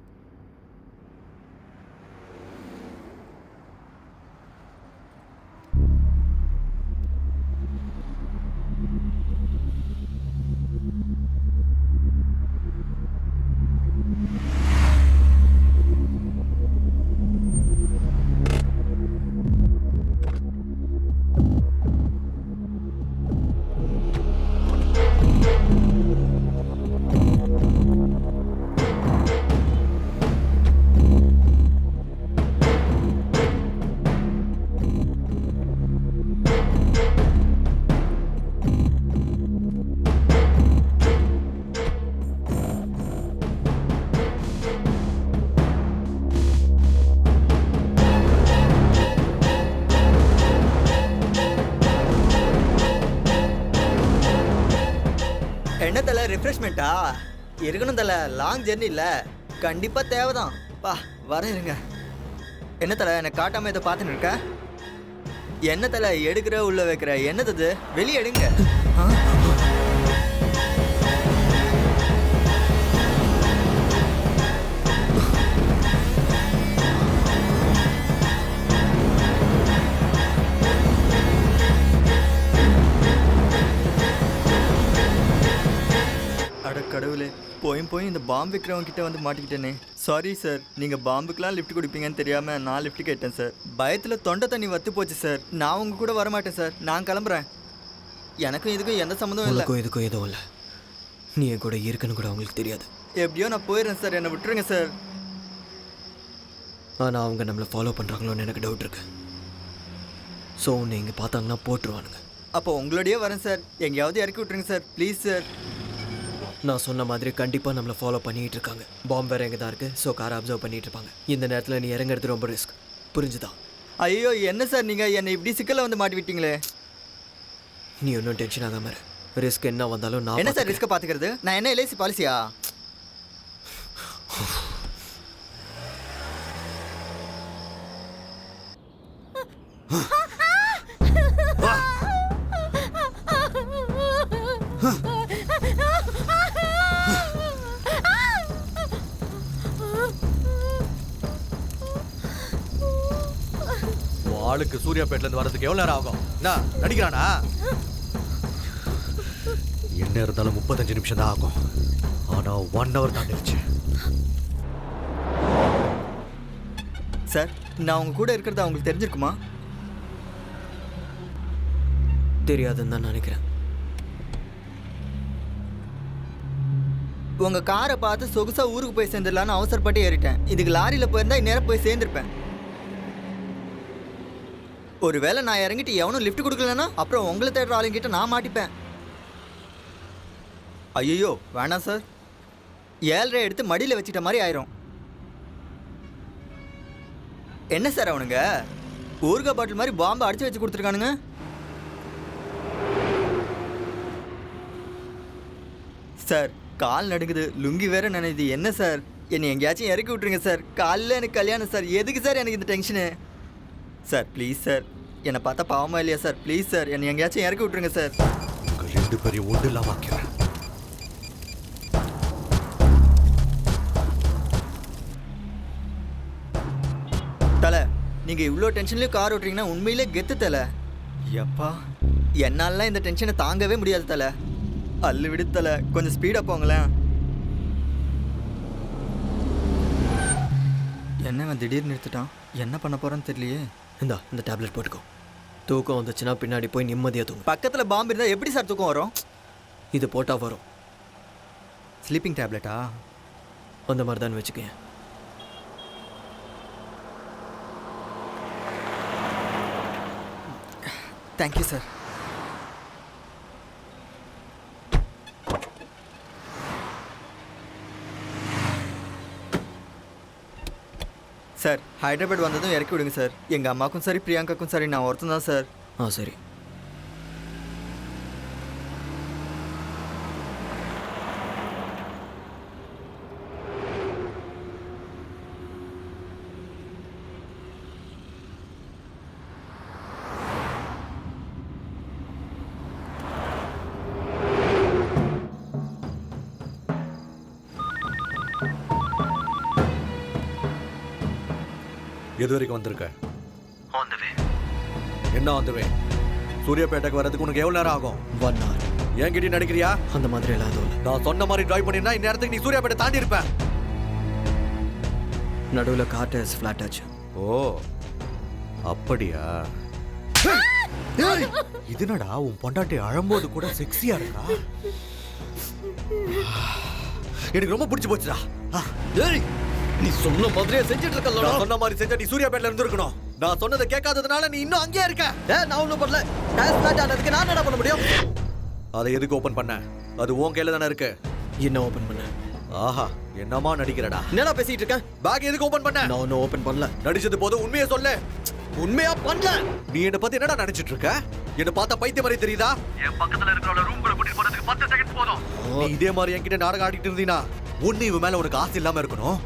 என்ன தலை ரிஃப்ரெஷ்மெண்ட்டா? இருக்கணும் தலை, லாங் ஜெர்னி இல்லை, கண்டிப்பாக தேவைதான். பா வர இருங்க. என்ன தலை என்னை காட்டாமல் இதை பார்த்துன்னு இருக்க? என்ன தலை எடுக்கிற உள்ள வைக்கிற? என்னது வெளியே எடுங்க. கடவுளே, போய் இந்த பாம்பு விற்கிறவங்க கிட்ட வந்து மாட்டிக்கிட்டேனே. சாரி சார், நீங்கள் பாம்புக்கெலாம் லிஃப்ட் கொடுப்பீங்கன்னு தெரியாமல் நான் லிஃப்ட் கேட்டேன் சார். பயத்தில் தொண்டை தண்ணி வத்து போச்சு சார். நான் உங்க கூட வரமாட்டேன் சார், நான் கிளம்புறேன். எனக்கும் இதுக்கும் எந்த சம்மந்தமும் இல்லை. இதுக்கும் எதுவும் இல்லை. நீ என் கூட இருக்குன்னு கூட அவங்களுக்கு தெரியாது. எப்படியோ நான் போயிடுறேன் சார், என்னை விட்டுருங்க சார். ஆனால் அவங்க நம்மளை ஃபாலோ பண்ணுறாங்களோன்னு எனக்கு டவுட் இருக்கு. ஸோ உன்னை இங்கே பார்த்தாங்கன்னா போட்டுருவானுங்க. அப்போ உங்களோடய வரேன் சார், எங்கேயாவது இறக்கி விட்டுருங்க சார் ப்ளீஸ் சார். நான் சொன்ன மாதிரி கண்டிப்பாக நம்மளை ஃபாலோ பண்ணிகிட்டு இருக்காங்க. பாம்பு வேறு எங்கே தான் இருக்குது. ஸோ காரை அப்சர்வ் பண்ணிகிட்டு இருப்பாங்க. இந்த நேரத்தில் நீ இறங்குறது ரொம்ப ரிஸ்க், புரிஞ்சுதா? ஐயோ என்ன சார் நீங்கள் என்னை இப்படி சிக்கலில் வந்து மாட்டி விட்டீங்களே. நீ ஒன்றும் டென்ஷன் ஆகாம ரிஸ்க் என்ன வந்தாலும் நான் என்ன சார் ரிஸ்க்கை பார்த்துக்கிறது? நான் என்ன எல்ஐசி பாலிசியா? ஆளுக்கு சூர்யாபேட்ல இருந்து வரதுக்கு எவ்வளவு நேரம் ஆகும்? என்ன நடிக்கிறானா? என்ன இருந்தாலும் 35 நிமிஷம் தான் ஆகும். ஆனா 1 hour தாண்டிடுச்சு. சார் நான் உங்க கூட இருக்கிறது அவங்களுக்கு தெரிஞ்சிருக்குமா? தெரியாதுன்னு தான் நினைக்கிறேன். உங்க காரை பார்த்து சொகுசா ஊருக்கு போய் சேர்ந்துடலான்னு அவசரப்பட்டு ஏறிட்டேன். இதுக்கு லாரியில் போயிருந்தா இந்நேரம் போய் சேர்ந்துருப்பேன். ஒருவேளை நான் இறங்கிட்டு எவனும் லிஃப்ட் கொடுக்கலன்னா அப்புறம் உங்களை தேடுற ஆளுங்கிட்ட நான் மாட்டிப்பேன். ஐயோ வேணாம் சார், 7.5 எடுத்து மடியில் வச்சுட்ட மாதிரி ஆயிரும். என்ன சார் அவனுங்க ஊறுகாய் பாட்டில் மாதிரி பாம்பை அடிச்சு வச்சு கொடுத்துருக்கானுங்க. சார் கால் நடுங்குது, லுங்கி வேற நினைது. என்ன சார் என்னை எங்கேயாச்சும் இறக்கி விட்டுருங்க சார். காலையில் எனக்கு கல்யாணம் சார், எதுக்கு சார் எனக்கு இந்த டென்ஷனு? சார் ப்ளீஸ் சார், என்னை பார்த்தா பாவமா இல்லையா சார்? ப்ளீஸ் சார் என்னை எங்கேயாச்சும் இறக்கி விட்டுருங்க சார். உங்கள் 2 பேரையும் ஒன்று இல்லாம ஆக்கிறேன். தலை நீங்கள் இவ்வளோ டென்ஷன்லேயும் கார் ஓட்டுறீங்கன்னா உண்மையிலே கெத்து தலை. எப்பா என்னாலலாம் இந்த டென்ஷனை தாங்கவே முடியாது தலை. அல்லு விடு தலை, கொஞ்சம் ஸ்பீடாக போங்களேன். என்னங்க திடீர்னு நிறுத்திட்டான், என்ன பண்ண போகிறான்னு தெரியலையே. இந்த டேப்லெட் போட்டுக்கோ. தூக்கம் வந்துச்சுன்னா பின்னாடி போய் நிம்மதியாக தூங்கும். பக்கத்தில் பாம்பு இருந்தால் எப்படி சார் தூக்கம் வரும்? இது போட்டால் வரும். ஸ்லீப்பிங் டேப்லெட்டா? அந்த மாதிரி தான் வச்சுக்கேன். Thank you sir. சார் ஹைதராபாத் வந்ததும் இறக்கி விடுங்க சார். எங்கள் அம்மாக்கும் சரி பிரியாங்காக்கும் சரி நான் ஒருத்தன் தான் சார். சரி. எது வரைக்கும் வந்திருக்க? என்ன வந்துவே? சூர்யாபேட்டைக்கு வரதுக்கு உனக்கு எவ்வளவு நேரம் ஆகும்? 1 hour. ஏன் கிட்ட நடிக்கிறியா? அந்த மாதிரி எல்லாம் அதுவும் இல்லை. நான் சொன்ன மாதிரி டிரைவ் பண்ணிருந்தா இந்த இடத்துக்கு நீ சூர்யாபேட்டை தாண்டி இருப்ப. நடுவில் கார் டயர்ஸ் ஃப்ளாட் ஆச்சு. ஓ அப்படியா? இதுனடா உன் பொண்டாட்டி அழும்போது கூட செக்ஸியா இருக்கா? எனக்கு ரொம்ப பிடிச்சு போச்சுடா. ஏய் நீ சொன்ன மாதிரியே செஞ்சுட்டு இருக்கல. நான் சொன்ன மாதிரி செஞ்சா நீ சூர்யாபேட்ல இருந்திருக்கணும். நான் சொன்னதை கேட்காததுனால நீ இன்னும் அங்கேயே இருக்க. நான் ஒன்றும் பண்ணல. டயர்ஸ் ஃப்ளாட் ஆனதுக்கு நான் என்ன பண்ண முடியும்? அதை எதுக்கு ஓபன் பண்ண? அது உன் கையில தானே இருக்கு. என்ன ஓபன் பண்ண? ஆஹா என்னமா நடிக்கிறடா? என்னடா பேசிட்டு இருக்க? பேக் எதுக்கு ஓபன் பண்ண? நான் ஒன்றும் ஓபன் பண்ணல. நடிச்சது போது உண்மையை சொல்லு. உண்மையா பண்ணல. நீ என்ன பத்தி என்னடா நினைச்சிட்டு இருக்க? என்ன பார்த்தா பைத்திய மாதிரி தெரியுதா? என் பக்கத்துல இருக்கிறவள ரூம்குள்ள கூட்டிட்டு போறதுக்கு 10 செகண்ட் போதும். நீ இதே மாதிரி என்கிட்ட நாடகம் ஆடிட்டு இருந்தீனா ஒண்ணு இவ மேல உனக்கு ஆசை இல்லாம இருக்கணும்,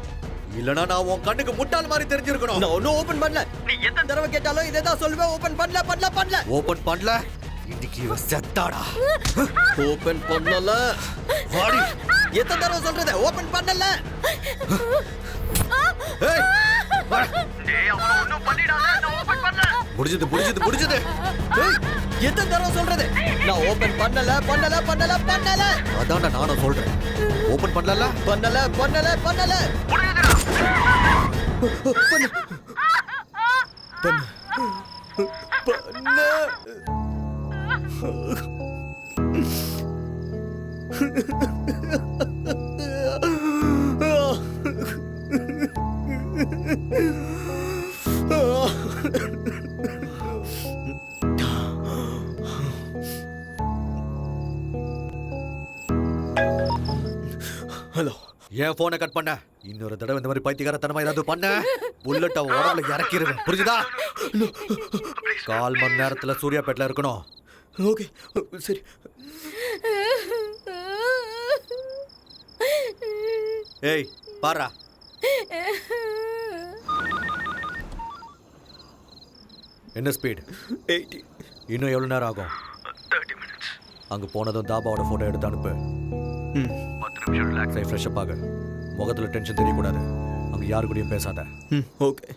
இல்லனா நான் உன் கண்ணுக்கு முட்டாள் மாதிரி தெரிஞ்சிருக்கணும். நான் ஒன்றும் ஓபன் பண்ணல. நீ எத்தனை தடவை கேட்டாலும் இதே தான் சொல்லுவேன். ஓபன் பண்ணல. ஓபன் பண்ணல. இன்னைக்கு இவ செத்தாடா. ஓபன் பண்ணல. வாடி. எத்தனை தடவை சொல்றது? ஓபன் பண்ணல. ஏய் டேய் அவன ஒண்ணும் பண்ணிடாத. நான் ஓபன் பண்ணல. முடிஞ்சது. ஏய் எத்தனை தடவை சொல்றது? நான் ஓபன் பண்ணல. அதான்டா நானும் சொல்றேன். ஓபன் பண்ணல. பண்ணல. ஹலோ. என் போனை கட் பண்ண. இன்னொரு தடவை இந்த மாதிரி பைத்தியக்காரத்தனமா ஏதாவது பண்ண புல்லட் அவன் உடம்புல இறக்கிடுவேன். புரிஞ்சுதா? 1/4 மணி நேரத்துல சூர்யாபேட்ல இருக்கணும். ஓகே சரி. ஏய் பாரா. என்ன ஸ்பீட்? 80. இன்னும் எவ்வளவு நேரம் ஆகும்? 30 minutes. அங்க போனதும் தாபாவோட போட்டோ எடுத்து அனுப்பு. 10 நிமிஷம் ரிலாக்ஸ் ஆகி ஃப்ரெஷ் அப் ஆகு. முகத்துல டென்ஷன் தெரியக்கூடாது. அங்க யாரு கூடயும் பேசாத. ஓகே.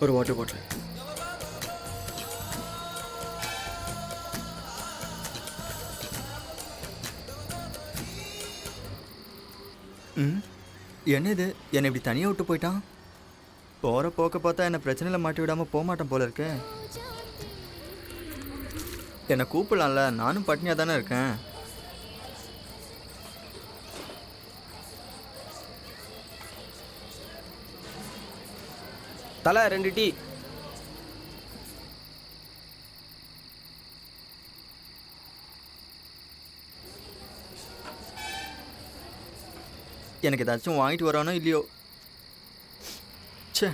ஒரு வாட்டர் பாட்டில். என்ன இது? என்னை இப்படி தனியாக விட்டு போயிட்டான். போகிற போக்க பார்த்தா என்னை பிரச்சனையில் மாட்டி விடாமல் போக மாட்டேன் போல இருக்கு. என்னை கூப்பிடலாம்ல, நானும் பட்னியாக தானே இருக்கேன். தலை 2 டீ. எனக்கு ஏதாச்சும் வாங்கிட்டு வரானோ இல்லையோ. ச்சே.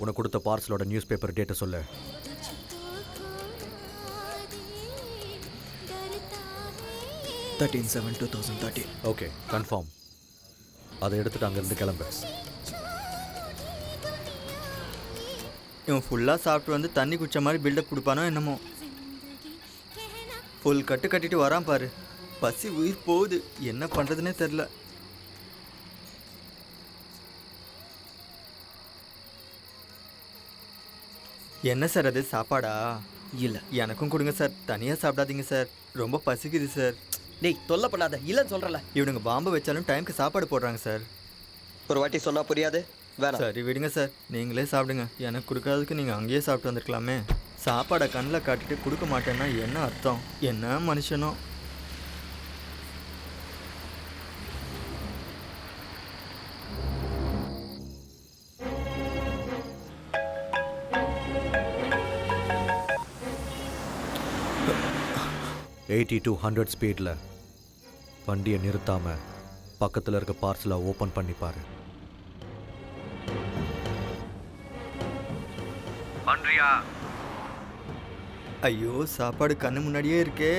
உனக்கு கொடுத்த பார்சலோட நியூஸ் பேப்பர் டேட்டை சொல்லு. 13/7/2013. Okay, confirm. அதை எடுத்துட்டு அங்கேருந்து கிளம்பு. இவன் ஃபுல்லாக சாப்பிட்டு வந்து தண்ணி குடிச்ச மாதிரி பில்டப் கொடுப்பானோ என்னமோ. ஃபுல் கட்டு கட்டிட்டு வரான் பாரு. பசி உயிர் போகுது, என்ன பண்ணுறதுனே தெரில. என்ன சார் அது சாப்பாடா? இல்லை. எனக்கும் கொடுங்க சார், தனியாக சாப்பிடாதீங்க சார், ரொம்ப பசிக்குது சார். டேய் தொல்லை பண்ணாத, இல்லைன்னு சொல்கிறல. இவனுங்க பாம்பு வச்சாலும் டைமுக்கு சாப்பாடு போடுறாங்க சார். ஒரு வாட்டி சொன்னா புரியாது, வேணாம். சரி விடுங்க சார், நீங்களே சாப்பிடுங்க. எனக்கு கொடுக்காததுக்கு நீங்கள் அங்கேயே சாப்பிட்டு வந்திருக்கலாமே. சாப்பாடை கண்ணில் காட்டிட்டு கொடுக்க மாட்டேன்னா என்ன அர்த்தம்? என்ன மனுஷனோ. எயிட்டி to 100 ஸ்பீடில் வண்டியை நிறுத்தாமல் பக்கத்தில் இருக்க பார்சலை ஓப்பன் பண்ணிப்பாரு. ஐயோ, சாப்பாடு கண்ணு முன்னாடியே இருக்கே,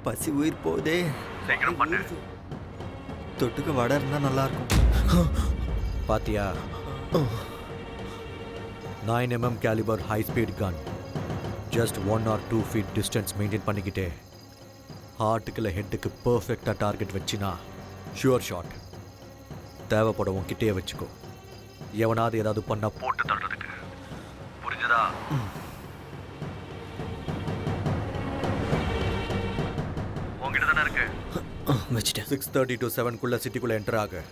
பசி உயிர் போதே. தொட்டுக்கு வடை இருந்தால் நல்லாயிருக்கும். பாத்தியா? 9mm caliber high speed gun. Just 1 or 2 feet distance maintain பண்ணிக்கிட்டே ஹார்ட்டுக்கு இல்லை ஹெட்டுக்கு பர்ஃபெக்டாக டார்கெட் வச்சினா ஷுவர் ஷாட். தேவைப்படவும் கிட்டே வச்சுக்கோ. எவனாவது ஏதாவது பண்ணா போட்டு தள்ளுறதுக்கு. புரிஞ்சுதா? உங்ககிட்ட தானே இருக்கு. வச்சுட்டேன். 6:30 to 7 சிட்டிக்குள்ளே என்டர் ஆகு.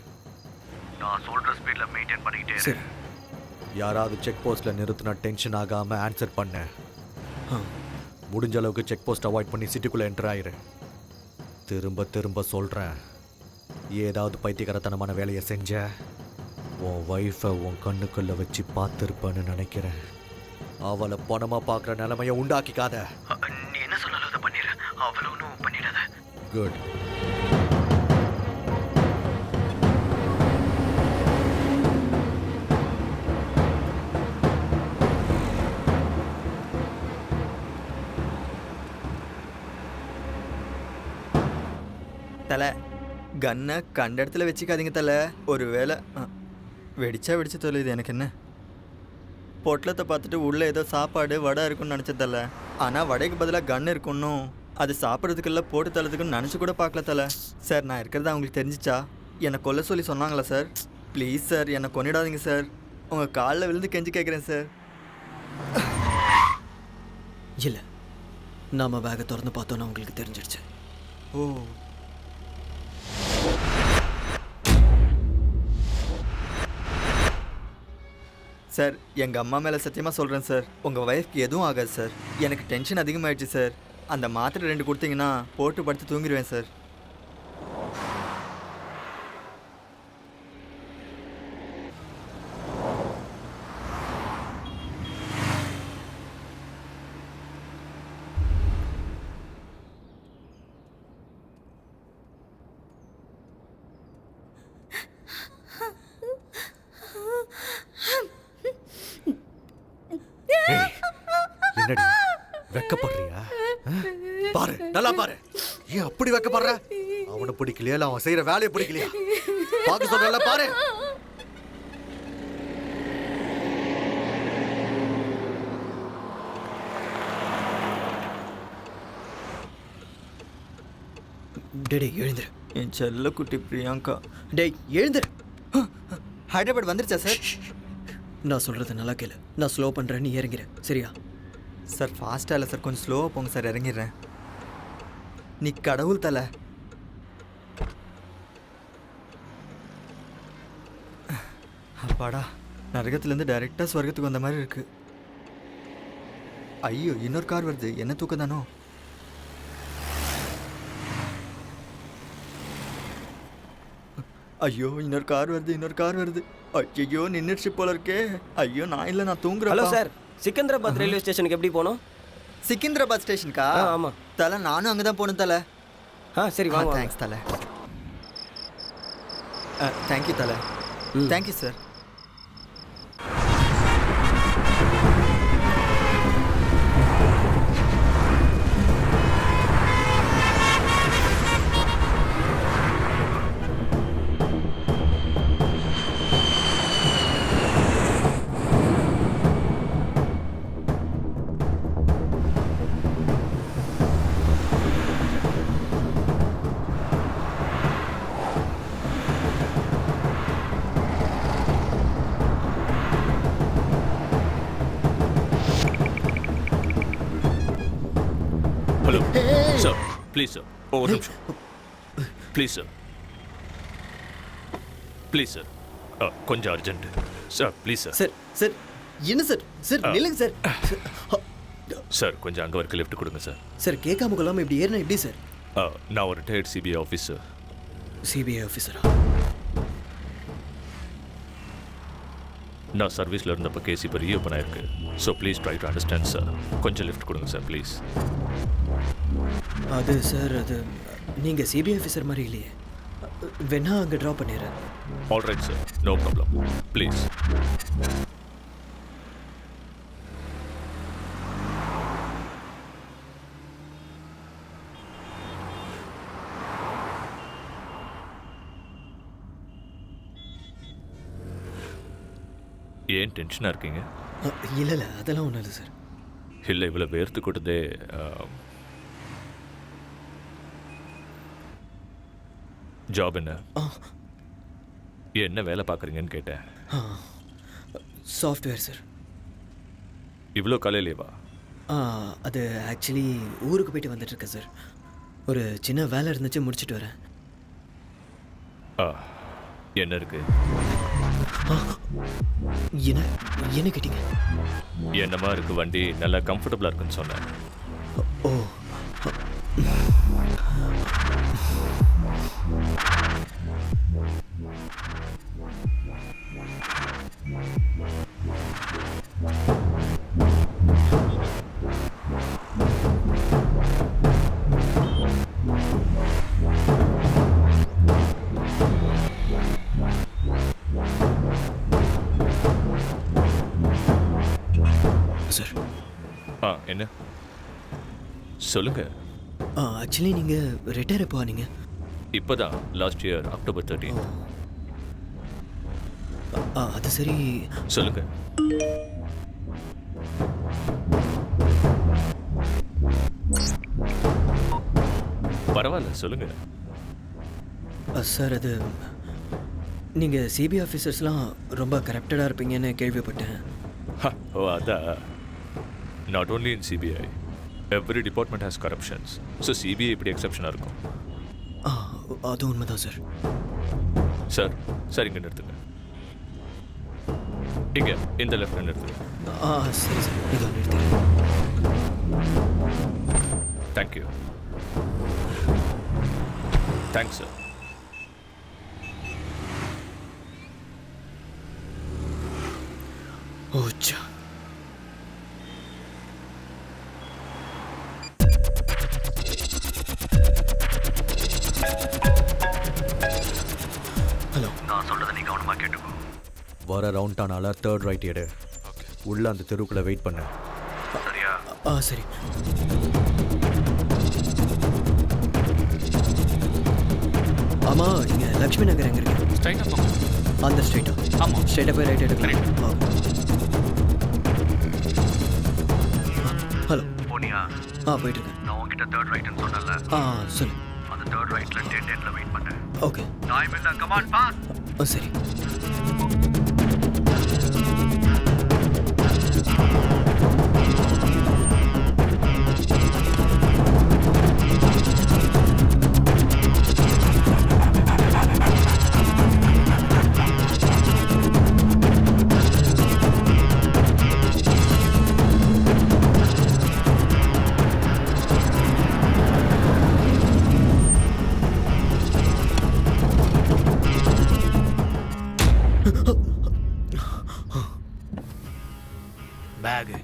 நான் சொல்கிற ஸ்பீடில் மெயின்டைன் பண்ணிக்கிட்டே. சரி. யாராவது செக் போஸ்ட்டில் நிறுத்தினா டென்ஷன் ஆகாமல் ஆன்சர் பண்ண. முடிஞ்ச அளவுக்கு செக் போஸ்ட் அவாய்ட் பண்ணி சிட்டிக்குள்ளே என்டர் ஆயிரு. திரும்ப திரும்ப சொல்கிறேன், ஏதாவது பைத்தியக்காரத்தனமான வேலையை செஞ்ச உன் ஒய்ஃபை உன் கண்ணுக்குள்ளே வச்சு பார்த்துருப்பேன்னு நினைக்கிறேன். அவளை பணமாக பார்க்குற நிலைமையை உண்டாக்கிக்காத. நீ என்ன சொன்னாலும் அதை பண்ணிடுறேன். அவ்வளோ ஒன்றும் பண்ணிடாத. குட். தலை, கன்னை கண்ட இடத்துல வச்சுக்காதீங்க தலை. ஒரு வேளை வெடிச்சா வெடிச்சு தொலையுது, எனக்கு என்ன. பொட்டலத்தை பார்த்துட்டு உள்ளே ஏதோ சாப்பாடு வடை இருக்குன்னு நினச்ச தலை. ஆனால் வடைக்கு பதிலாக கன் இருக்குன்னும் அது சாப்பிட்றதுக்குள்ள போட்டு தள்ளதுக்குன்னு நினச்சி கூட பார்க்கல தலை. சார், நான் இருக்கிறதா அவங்களுக்கு தெரிஞ்சிச்சா என்னை கொல்ல சொல்லி சொன்னாங்களா சார்? ப்ளீஸ் சார், என்னை கொன்னிடாதீங்க சார். உங்கள் காலில் விழுந்து கெஞ்சி கேட்குறேன் சார். இல்லை, நாம் பேகை திறந்து பார்த்தோன்னா உங்களுக்கு தெரிஞ்சிடுச்சு. ஓ, சார், எங்கள் அம்மா மேலே சத்தியமாக சொல்கிறேன் சார், உங்கள் ஒய்ஃப்க்கு எதுவும் ஆகாது சார். எனக்கு டென்ஷன் அதிகமாகிடுச்சு சார். அந்த மாத்திரை 2 கொடுத்தீங்கன்னா போட்டு படுத்து தூங்கிடுவேன் சார். என்னடி வெக்கப்படுறியா? பாரு, நல்லா பாரு. ஏன் அப்படி வெக்கப்படுற? அவனை பிடிக்கலையா இல்லை அவன் செய்யற வேலையை பிடிக்கலையா? பார்க்க சொல்றல, பாரு. டேய் எழுந்துரு. என் செல்ல குட்டி பிரியங்கா. டேய் எழுந்துரு. ஹைதராபாத் வந்துருச்சா சார்? நான் சொல்கிறது நல்லா கேளு. நான் ஸ்லோ பண்ணுறேன், நீ இறங்கிற, சரியா? சார் ஃபாஸ்ட்டாக இல்லை சார், கொஞ்சம் ஸ்லோவாக போங்க சார், இறங்கிடுறேன். நீ கடவுள் தலை. அப்பாடா, நரகத்துலேருந்து டைரெக்டாக ஸ்வர்க்கத்துக்கு வந்த மாதிரி இருக்கு. ஐயோ, இன்னொரு கார் வருது. என்ன தூக்கம் தானோ? ஐயோ, இன்னொரு கார் வருது. ஐயோ, நின்றுச்சு போல இருக்கே. ஐயோ, நான் இல்லை, நான் தூங்குறேன். ஹலோ சார், சிக்கந்தராபாத் ரயில்வே ஸ்டேஷனுக்கு எப்படி போகணும்? சிக்கிந்திராபாத் ஸ்டேஷனுக்கா? ஆமாம் தலை, நானும் அங்கே தான் போகணும் தலை. சரி வாங்க. தேங்க்ஸ் தலை. தேங்க்யூ தலை. Thank you sir. Hello sir please sir ஒரு நிமிஷம் ப்ளீஸ் சார் ப்ளீஸ் சார் கொஞ்சம் urgent sir please sir sir sir என்ன சார் சார் நில்லுங்க சார் சார் கொஞ்சம் அங்கே வரைக்கும் லிஃப்ட் கொடுங்க சார் சார் கேட்காம கொள்ளாமல் இப்படி ஏறினா எப்படி சார் நான் ஒரு ரிட்டையர்ட் சிபிஐ ஆஃபீஸர். சிபிஐ ஆஃபீஸரா? நான் சர்வீஸில் இருந்தப்போ கேஸ் இப்போ ரீஓப்பன் ஆயிருக்கு. So please try to understand sir. கொஞ்சம் லிஃப்ட் கொடுங்க சார் ப்ளீஸ். அது சார் அது நீங்கள் சிபிஐ ஆஃபீஸர் மாதிரி இல்லையே. வேணா அங்கே ட்ராப் பண்ணிடுறேன். Alright sir, no problem, please. ஏன் டென்ஷனாக இருக்கீங்க? இல்லை இல்லை அதெல்லாம் ஒன்றும் இல்லை சார். இல்லை, இவ்வளோ வேர்த்து கொடுத்தே. ஜாப் என்ன? என்ன வேலை பார்க்குறீங்கன்னு கேட்டேன். Software sir. இவ்வளோ காலையிலேவா? அது ஆக்சுவலி ஊருக்கு போயிட்டு வந்துட்டுருக்கேன் சார். ஒரு சின்ன வேலை இருந்துச்சு, முடிச்சுட்டு வரேன். என்ன இருக்கு? என்ன கேட்டீங்க? என்னமா இருக்கு வண்டி? நல்லா கம்ஃபர்டபுளாக இருக்குன்னு சொன்னேன். ஓ, சார். என்ன சொல்லுங்க. ஆக்சுவலி நீங்கள் ரிட்டையர் எப்போ ஆனீங்க? இப்போதான், லாஸ்ட் இயர் October 13. அது சரி. சொல்லுங்க. பரவாயில்ல, சொல்லுங்க. சார் அது நீங்கள் சிபிஐ ஆஃபீஸர்ஸ்லாம் ரொம்ப கரப்டடாக இருப்பீங்கன்னு கேள்விப்பட்டேன். ஓ, அதான். Not only in CBI, every department has corruptions. So CBI இப்படி எக்ஸப்ஷனாக இருக்கும். அது உண்மைதான் சார். சார் சார் இங்கே நிறுத்துங்க. இங்கே இந்த லெஃப்ட் நிறுத்துங்க. சரி சார், இதோ நிறுத்துங்க. தேங்க்யூ. Thanks sir. ஓச்சா. ஹலோ, நான் சொல்றதை நீ கவனமாக கேட்டுக்கோ. வர ரவுண்ட் ஆனால தேர்ட் ரைட் எடு. உள்ள அந்த தெருவுக்குள்ள வெயிட் பண்ணு. சரியா? சரி. ஆமா, இங்க லக்ஷ்மி நகர் எங்க இருக்கு? ஸ்ட்ரைட்டாக போங்க. அந்த ஸ்ட்ரைட்டா? ஆமாம். ஸ்ட்ரைட்டாக போய் ரைட் எடுக்கலாம். ஹலோ. போனியா? போயிட்டு இருக்கேன். நான் உன்கிட்ட தேர்ட் ரைட்னு சொன்னல. சொல்லு. அந்த தேர்ட் ரைட்ல டெட் எண்ட்ல வெயிட் பண்ணு. ஓகே. டைம் இல்ல, கம் ஆன் பாஸ். சரி. பேகு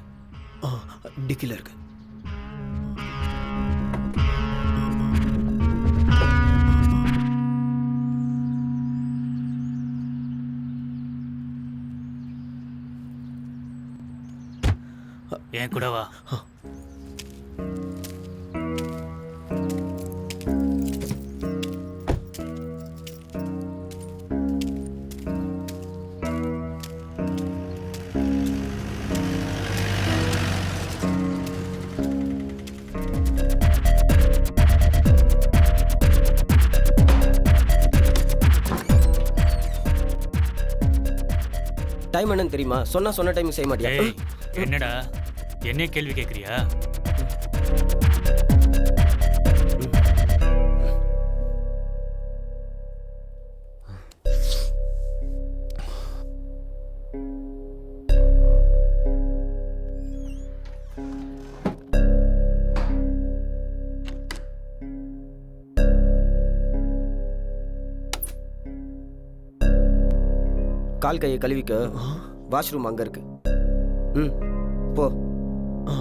டிக்கில இருக்கு. என் கூட வா. டைம் என்னன்னு தெரியுமா? சொன்ன டைம் செய்ய மாட்டியா? என்னடா என்னைய கேள்வி கேட்குறியா? கால் கையை கழுவிக்க வாஷ்ரூம் அங்கே இருக்கு. ம் போ. ஆ.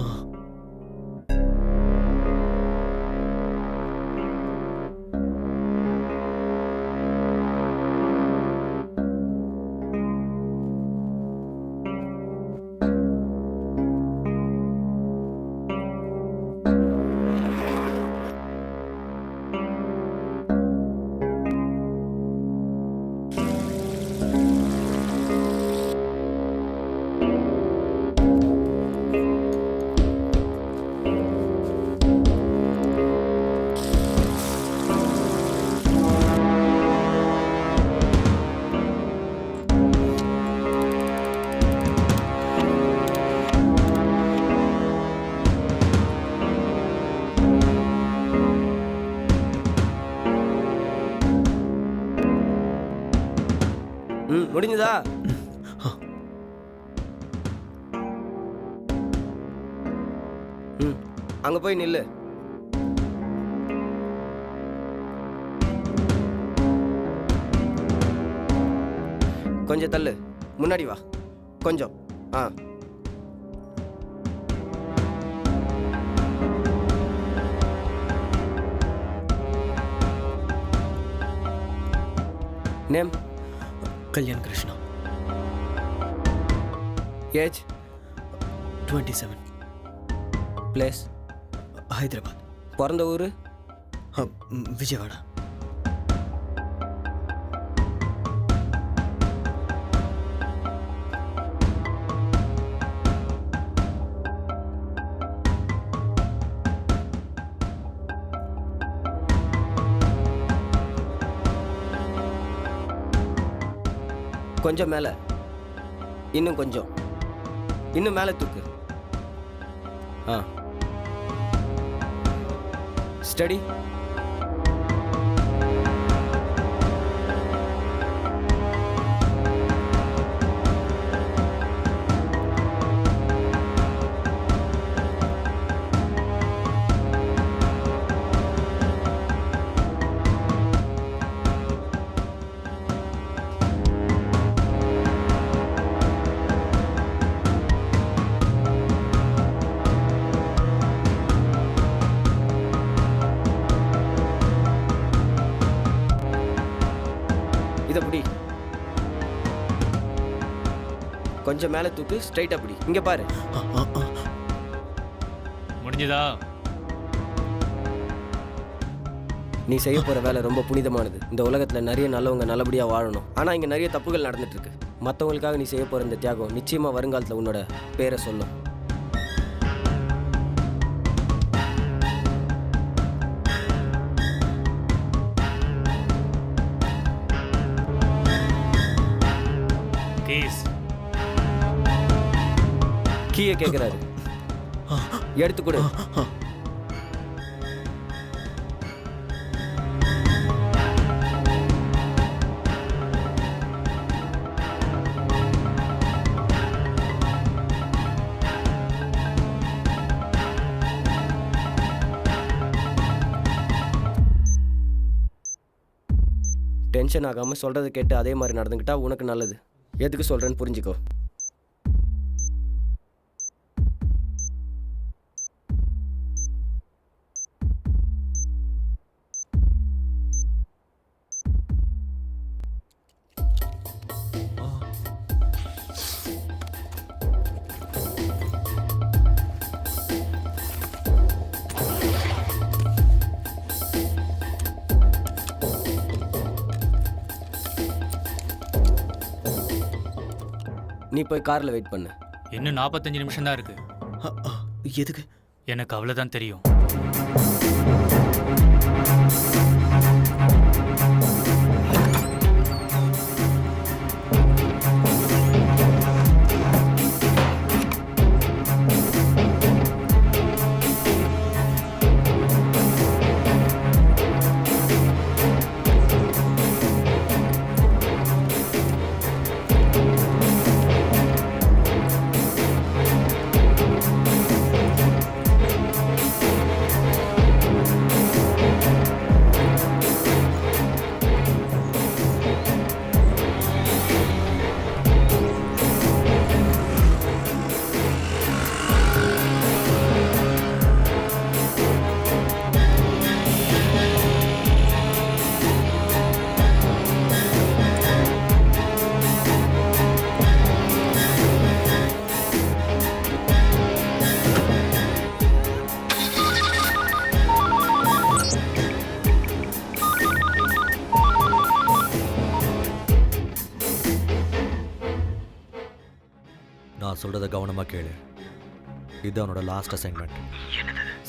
ம் முடிஞ்சுதா? ம் அங்கே போய் நில்லு. கொஞ்சம் தள்ளு, முன்னாடி வா கொஞ்சம். Ah name Kalyan Krishna. Age 27. Place Hyderabad. பிறந்த ஊர் விஜயவாடா. கொஞ்சம் மேலே, இன்னும் கொஞ்சம், இன்னும் மேலே தூக்கு. ஆ ஸ்டடி. இதை பிடி. கொஞ்சம் மேலே தூக்கு, ஸ்ட்ரைட்டாக பிடி. இங்கே பாரு. முடிஞ்சதா? நீ செய்ய போகிற வேலை ரொம்ப புனிதமானது. இந்த உலகத்தில் நிறைய நல்லவங்க நல்லபடியாக வாழணும். ஆனால் இங்கே நிறைய தப்புகள் நடந்துட்டுருக்கு. மற்றவங்களுக்காக நீ செய்ய போகிற இந்த தியாகம் நிச்சயமாக வருங்காலத்தில் உன்னோட பேரை சொல்லும். கேஸ் கீயை கேட்குறாரு, எடுத்து கொடு. டென்ஷன் ஆகாமல் சொல்கிறத கேட்டு அதே மாதிரி நடந்துக்கிட்டா உனக்கு நல்லது. எதுக்கு சொல்கிறேன்னு புரிஞ்சுக்கோ. நீ போய் காரில் வெயிட் பண்ணு. இன்னும் 45 நிமிஷம் தான் இருக்கு. எதுக்கு? எனக்கு அவ்வளோதான் தெரியும். சொல்கிறத கவனமாக கேளு. இது அவனோட லாஸ்ட் அசைன்மெண்ட்.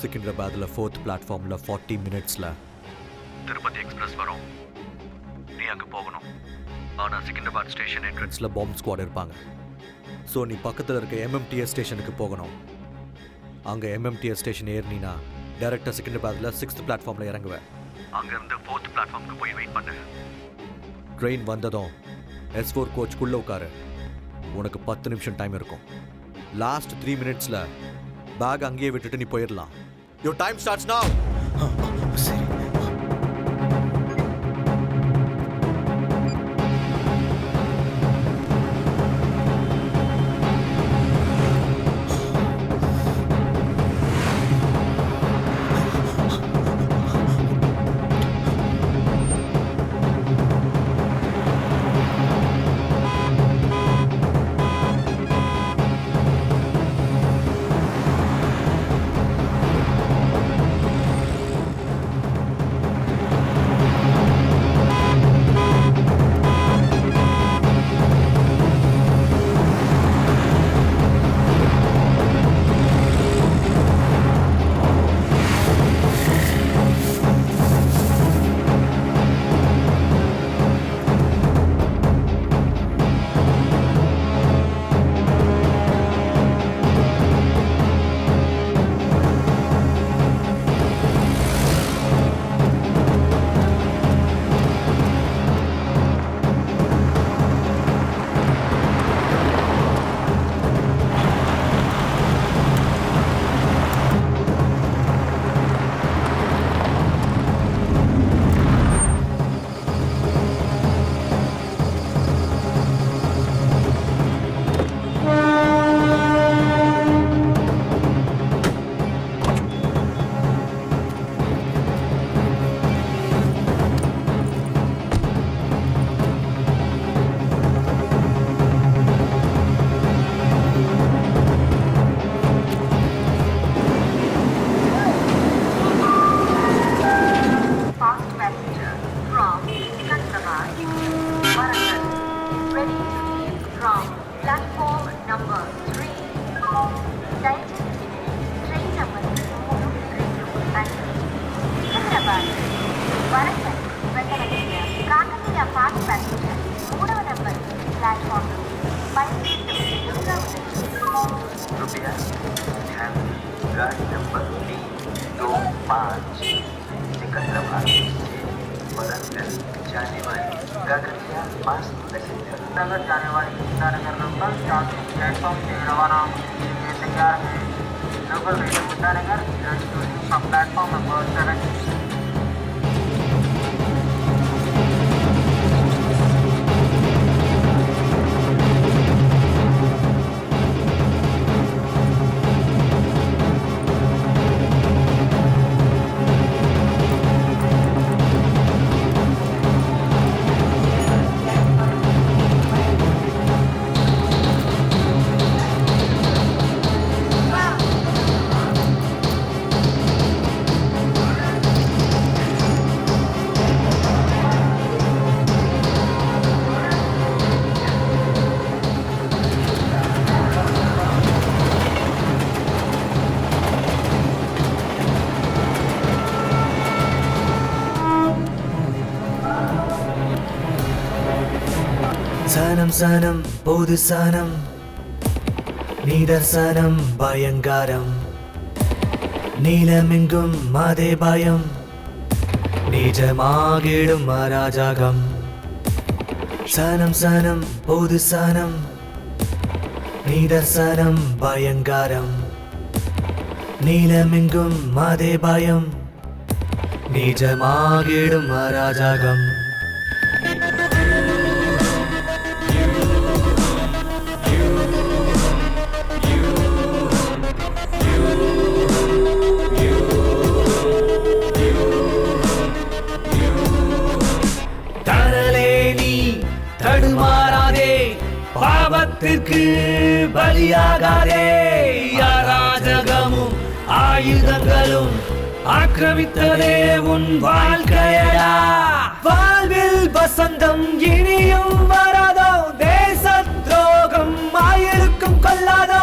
சிக்கிந்திராபாத்தில் 4th பிளாட்ஃபார்மில் 40 மினிட்ஸில் திருப்பதி எக்ஸ்பிரஸ் வரும். நீ அங்கே போகணும். ஆனால் சிக்கிந்திராபாத் ஸ்டேஷன் என்ட்ரன்ஸில் பாம்பு ஸ்குவாட் இருப்பாங்க. ஸோ நீ பக்கத்தில் இருக்க MMTS ஸ்டேஷனுக்கு போகணும். அங்கே MMTS ஸ்டேஷன் ஏறினா டேரெக்டாக சிக்கிந்திராபாத்தில் 6th பிளாட்ஃபார்மில் இறங்குவேன். அங்கேருந்து 4th பிளாட்ஃபார்முக்கு போய் வெயிட் பண்ணு. ட்ரெயின் வந்ததும் S4 கோச்சுக்குள்ளே உட்காரு. உனக்கு 10 நிமிஷம் டைம் இருக்கும். லாஸ்ட் 3 மினிட்ஸில் பேக் அங்கேயே விட்டுட்டு நீ போயிடலாம். Your time starts now. சரி. சனம் சனம் பொது சனம் நிதர்சனம் பயங்காரம் நீலமெங்கும் அதே பயம் நிஜமாகிடும் அராஜகம். சனம் சனம் பொது சனம் நிதர்சனம் பயங்காரம் நீலமெங்கும் அதே பயம் நிஜமாகிடும் அராஜகம். தடுமாறாதே, பாவத்திற்கு பலியாகாதே. அராஜகமும் ஆயுதங்களும் ஆக்கிரமித்ததே உன் வாழ்க்கையடா. வாழ்வில் வசந்தம் இனியும் வராதோ, தேச துரோகம் ஆயிருக்கும் கொள்ளாதோ.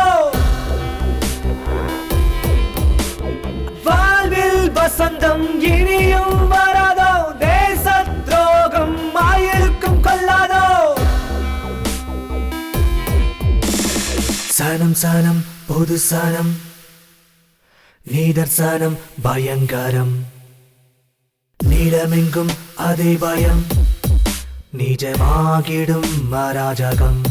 காலம் இனியும் வராதோ, தேச துரோகம் ஆயிருக்கும் கொள்ளாதோ. சனம் சனம் பொது சனம், நீதர்சனம் பயங்கரம், நீளமெங்கும் அதே பயம், நிஜமாகிடும் அராஜகம்.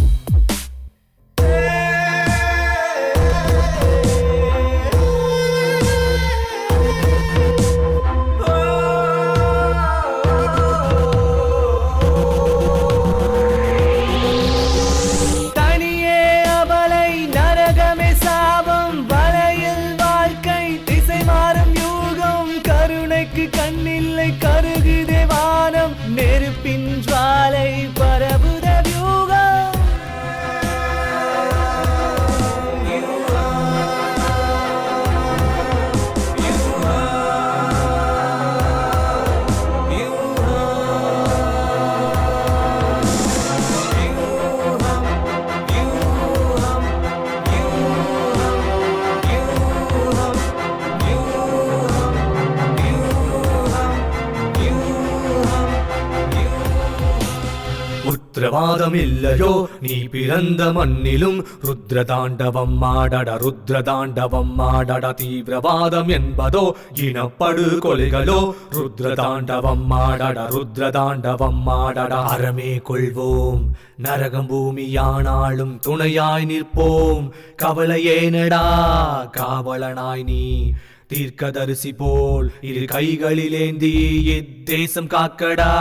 தனியே அவளை நரகமே சாபம், வலையில் வாழ்க்கை திசை மாறும் யூகம், கருணைக்கு கண்ணில்லை கருகுதே வானம், நெருப்பின் ஜுவாலை பரவுத வியூகம். உத்திரவாதம் இல்லையோ நீ பிறந்த மண்ணிலும், ருத்ரதாண்டவம் ஆடட ருத்ரதாண்டவம் ஆடட. தீவிரவாதம் என்பதோ இனப்படுகொலைகளோ, ருத்ரதாண்டவம் ஆடட ருத்ரதாண்டவம் ஆடட. அறமே கொள்வோம் நரகம் பூமியானாலும் துணையாய் நிற்போம், கவலையேனடா காவலனாய் நீ, தீர்க்கதரிசி போல் இரு கைகளிலேந்தி இத்தேசம் காக்கடா.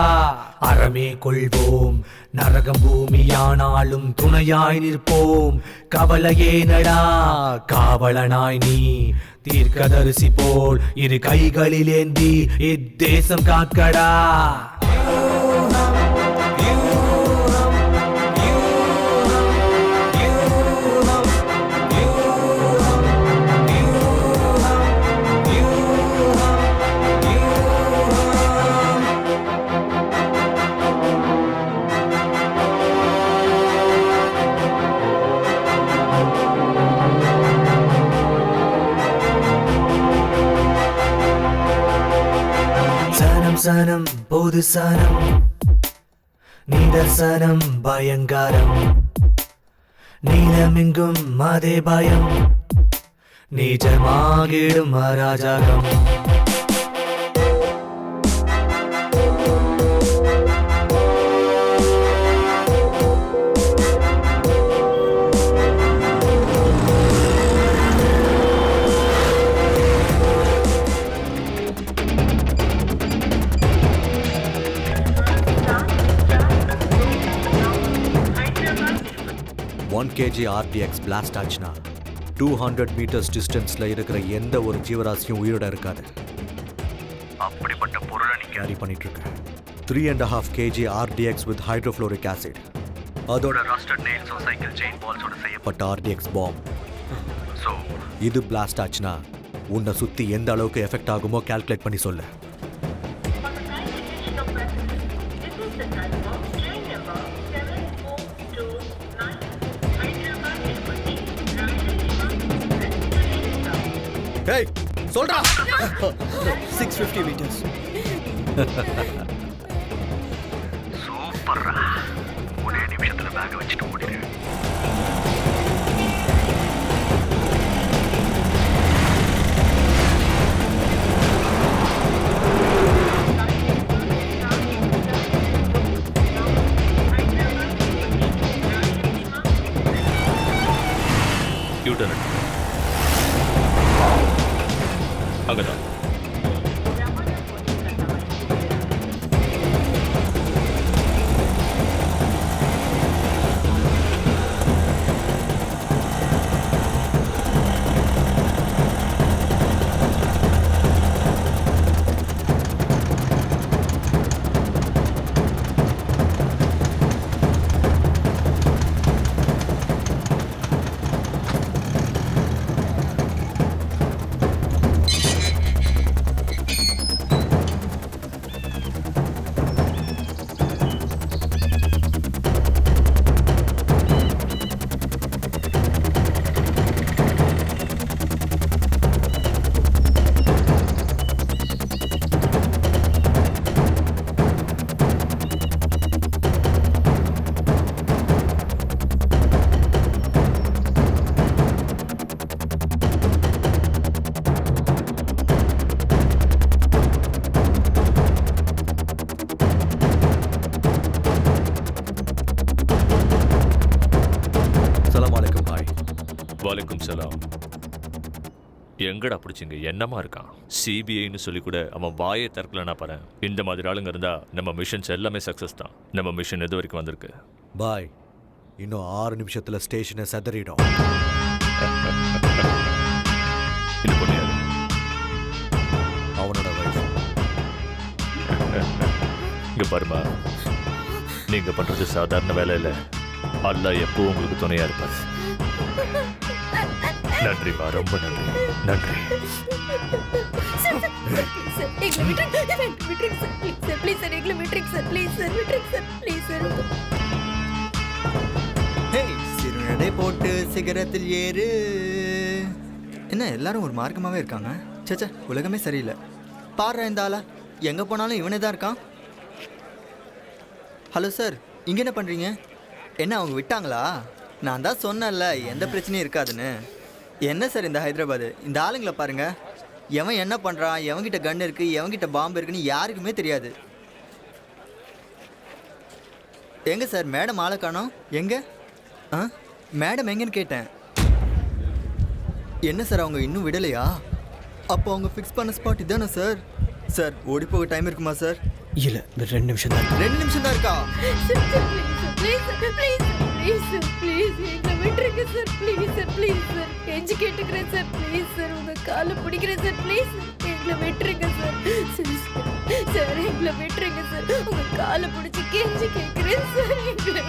அறமே கொள்வோம் நரகம் பூமியானாலும் துணையாய் நிற்போம், கவலையேனடா காவலனாய் நீ, தீர்க்கதரிசி போல் இரு கைகளிலேந்தி இத்தேசம் காக்கடா. சனம் பொது சனம், நீதர்சனம் பயங்கரம், நீளமெங்கும் அதே பயம், நிஜமாகிடும் அராஜகம். kg RDX பிளாஸ்ட் ஆச்சுன்னா 200 மீட்டர்ஸ் டிஸ்டன்ஸில் இருக்கிற எந்த ஒரு ஜீவராசியும் உயிரோட இருக்காது. அப்படிப்பட்ட பொருளை நீ கேரி பண்ணிட்டு இருக்க. 3.5 kg RDX with hydrofluoric acid, அதோட ரஸ்டட் நெயில்ஸோ சைக்கிள் செயின் பால்ஸோட செய்யப்பட்ட RDX பாம். ஸோ இது பிளாஸ்ட் ஆச்சுன்னா உன்னை சுற்றி எந்த அளவுக்கு எஃபெக்ட் ஆகுமோ கால்குலேட் பண்ணி சொல்லு. Hey, சொல்றா. 650 meters. சூப்பர்ரா. ஒரே நிமிஷத்துல பேக் வச்சுட்டு ஓடிடு. யூ-டர்ன். அங்கதான். வலைக்கும் சலாம். எங்கடா பிடிச்சிங்க? என்னமா இருக்கான்? சிபிஐன்னு சொல்லி கூட அவன் வாயை திறக்கலன்னா பாரு. இந்த மாதிரி ஆளுங்க இருந்தா நம்ம மிஷன்ஸ் எல்லாமே சக்ஸஸ் தான். நம்ம மிஷன் எது வரைக்கும் வந்திருக்கு? பாய், இன்னும் 6 நிமிஷத்துல ஸ்டேஷனை செதறிடும். இந்த பொண்ணு யாரு? அவனோட வயசு. இங்க பாருமா, நீங்க பண்றது சாதாரண வேலை இல்லை. அல்லாஹ் எப்போ உங்களுக்கு துணையா இருப்பாரு. நன்றிப்பா, ரொம்ப நன்றி. நன்றி. ஹேய், சிறுநடை போட்டு சிகரத்தில் ஏறு. என்ன எல்லாரும் ஒரு மார்க்கமாகவே இருக்காங்க? சேச்சா, உலகமே சரியில்லை. பாடுற இந்த ஆளா, எங்கே போனாலும் இவனே தான் இருக்கான். ஹலோ சார், இங்கே என்ன பண்ணுறீங்க? என்ன அவங்க விட்டாங்களா? நான் தான் சொன்னேன்ல எந்த பிரச்சனையும் இருக்காதுன்னு. என்ன சார் இந்த ஹைதராபாத், இந்த ஆளுங்களை பாருங்க. எவன் என்ன பண்ணுறான், எவன்கிட்ட கன் இருக்குது, எவன்கிட்ட பாம்பு இருக்குன்னு யாருக்குமே தெரியாது. எங்கே சார் மேடம் ஆளை காணோம்? எங்கே? ஆ, மேடம் எங்கன்னு கேட்டேன். என்ன சார் அவங்க இன்னும் விடலையா? அப்போ அவங்க ஃபிக்ஸ் பண்ண ஸ்பாட் இதானே சார்? சார் ஓடி போக டைம் இருக்குமா சார்? இல்லை, இந்த 2 நிமிஷம் தான். 2 நிமிஷம் தான் இருக்கா? கேட்டுக்கிறேன் சார், ப்ளீஸ் சார், உங்க காலை பிடிக்கிறேன் சார், ப்ளீஸ் எங்களை விட்டுருங்க சார். சார் எங்களை விட்டுருங்க சார், உங்க காலை பிடிச்சி கெஞ்சி கேட்கிறேன் சார், எங்களை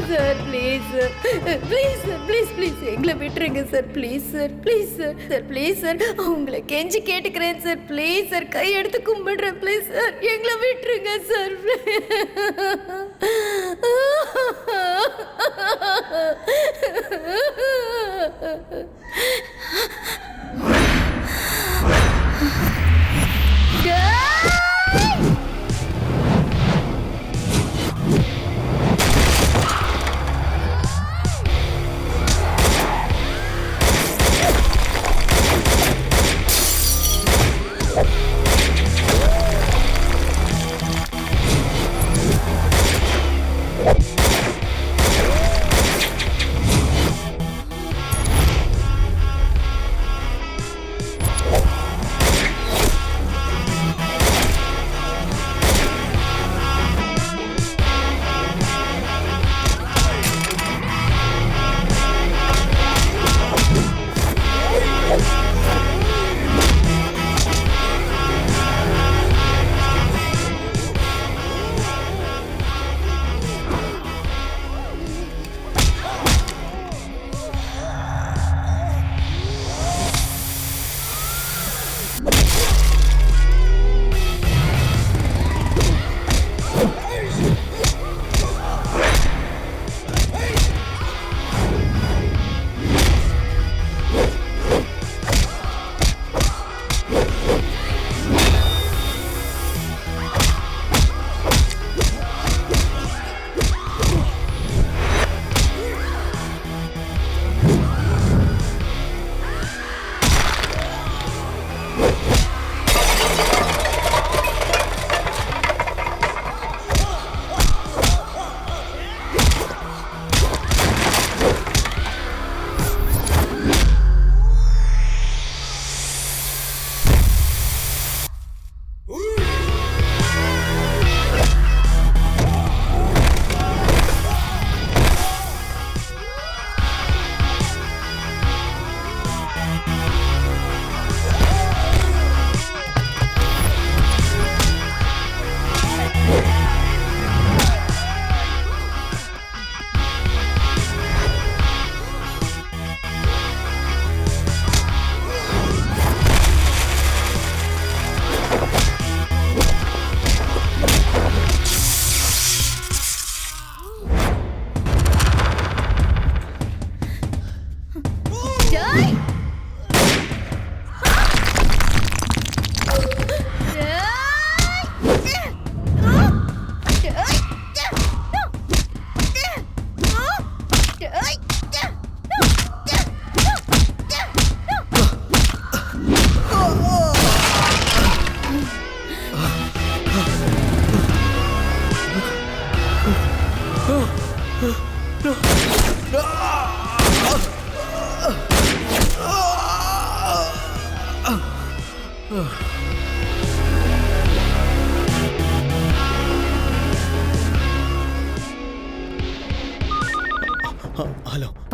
sir please sir, please please எங்களை விட்டுருங்க sir, please sir, please sir, sir please sir, உங்களை கெஞ்சி கேட்டுக்கிறேன் சார், ப்ளீஸ் சார், கை எடுத்து கும்பிடுறேன், ப்ளீஸ் சார், எங்களை விட்டுருங்க சார்.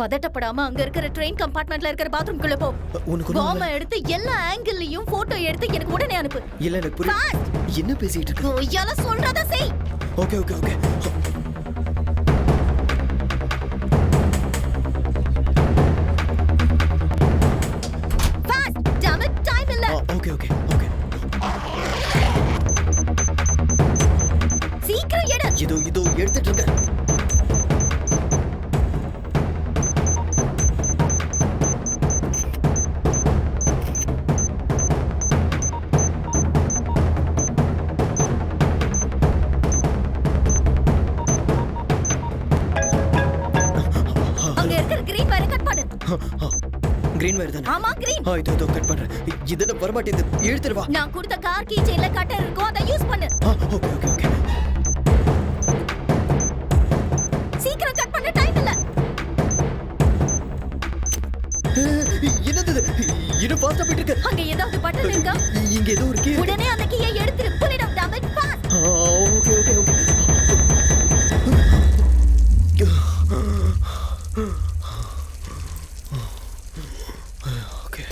பதட்டப்படாம அங்க இருக்கிற ட்ரெயின் கம்பார்ட்மெண்ட்ல இருக்கிற பாத்ரூம்குள்ள போ. உனக்கு ஒண்ணும் பாம்ப எடுத்து எல்லா ஆங்கிள்லயும் போட்டோ எடுத்து எனக்கு உடனே அனுப்பு. இல்ல எனக்கு புரியல. என்ன பேசிட்டு இருக்க? கொய்யால சொல்றத செய். Okay okay okay. Fast. damn it, time இல்ல. Okay okay okay. சீக்கிரம் எடு. இதோ எடுத்துட்டு இருக்கேன். அங்க இருக்கிற கிரீன் வயரை கட் பண்ணு. கிரீன் வயர் தானே? ஆமா கிரீன். இதோ கட் பண்றேன். இதெல்லாம் வரமாட்டேங்குது. எடுத்துட்டு வா. நான் கொடுத்த கார் கீ செயின்ல கட்டர் இருக்கும், அதை யூஸ் பண்ணு. Okay okay okay. சீக்கிரம் கட் பண்ண, டைம் இல்ல. என்னது இது? இன்னும் ஃபாஸ்டா போயிட்டு இருக்கு. அங்க ஏதாவது பட்டன் இருக்கா? இங்க ஏதோ ஒரு கீ. உடனே அந்த கீயை எடுத்துரு. Pull it out, damn it, fast. Okay okay okay. Okay.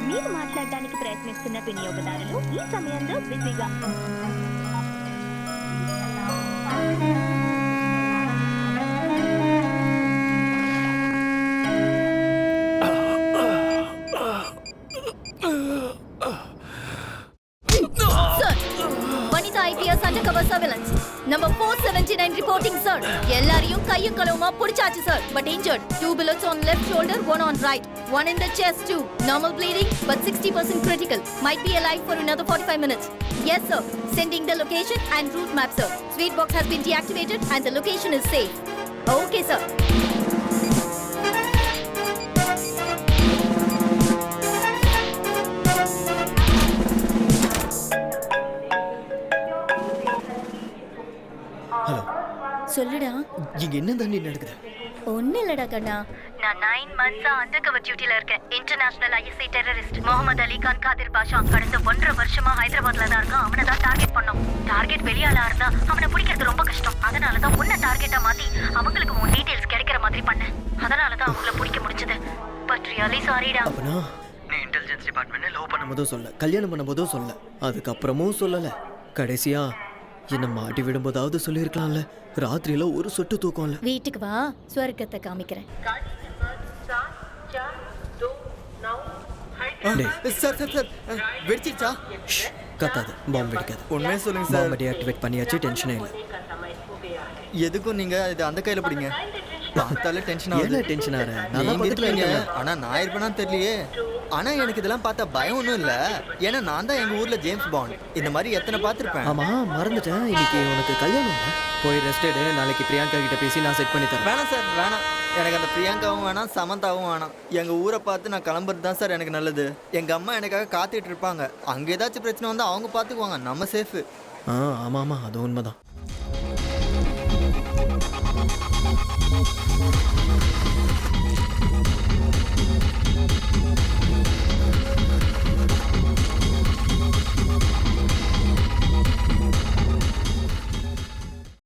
మీరు మాట్లాడడానికి ప్రయత్నిస్తున్న వినియోగదారులు ఈ సమయంలో బిజీగా Sir, Vanita IPS undercover surveillance. Number 479 reporting, sir. எல்லாரையும் கையும் களவுமா புடிச்சாச்சு, sir. But injured. 2 bullets on left shoulder, 1 on right. 1 in the chest too. Normal bleeding, but 60% critical. Might be alive for another 45 minutes. Yes, sir. Sending the location and route map, sir. Sweet box has been deactivated and the location is safe. Okay, sir. Hello. சொல்லுடா. இங்க என்ன தாண்டி நடக்குது? ஒண்ணு இல்லடா கண்ணா. நான் 9 months undercover டியூட்டில இருக்கேன். International ISI terrorist Mohammed Ali Khan Qadir பாஷா கடந்த 1.5 வருஷமா ஹைதராபாத்ல தான் இருக்கான். அவனை தான் டார்கெட் பண்ணோம். டார்கெட் வெளியாளா இருந்தா அவனை பிடிக்கிறது ரொம்ப கஷ்டம். அதனால தான் உன்னை டார்கெட்டா மாத்தி அவங்களுக்கு உன் டீடைல்ஸ் கிடைக்கிற மாதிரி பண்ணேன். அதனால தான் அவங்கள பிடிக்க முடிஞ்சது. பட் ரியலி சாரிடா. அப்பனா நீ இன்டெலிஜென்ஸ் டிபார்ட்மெண்ட்ல லவ் பண்ணும்போதும் சொல்ல, கல்யாணம் பண்ணும்போதும் சொல்ல, அதுக்கப்புறமும் சொல்லல. கடைசியா என்ன மாட்டி விடும்போதாவது சொல்லியிருக்கலாம்ல. ராத்திரியில ஒரு சொட்டு தூக்கம் இல்ல. வீட்டுக்கு வா, ஸ்வர்க்கத்தை காமிக்கிறேன். சார் சார் சார் வெடிச்சிச்சா? கத்தாது, பாம்பு வெடிக்காது. உண்மையே சொல்லுங்க சார். பாம்பு டீஆக்டிவேட் பண்ணியாச்சு, டென்ஷனே இல்லை. எதுக்கும் நீங்க இது அந்த கையில பிடிங்க. பார்த்தாலே டென்ஷன் ஆகுது. என்ன டென்ஷன் ஆற? நான் நீங்க பக்கத்துல இருக்கீங்க. இருக்கேன். ஆனா நான் இருப்பேனான்னு தெரியலையே. ஆனா எனக்கு இதெல்லாம் பார்த்தா பயம் ஒன்றும் இல்லை. ஏன்னா நான் தான் எங்க ஊர்ல ஜேம்ஸ் பாண்ட். இந்த மாதிரி எத்தனை பார்த்துருப்பேன். ஆமா, மறந்துட்டேன். இன்னைக்கு உனக்கு கல்யாணம். போய் ரெஸ்ட் எடு. நாளைக்கு பிரியங்கா கிட்ட பேசி நான் செட் பண்ணி தரேன். வேணாம் சார் வேணாம். எனக்கு அந்த பிரியங்காவும் வேணாம், சமந்தாவும் வேணாம். எங்க ஊரை பார்த்து நான் கிளம்புறது தான் சார் எனக்கு நல்லது. எங்க அம்மா எனக்காக காத்துட்டு இருப்பாங்க. அங்க ஏதாச்சும் பிரச்சனை வந்தா அவங்க பார்த்துக்குவாங்க. நம்ம சேஃபு. ஆமா ஆமா, அது உண்மைதான்.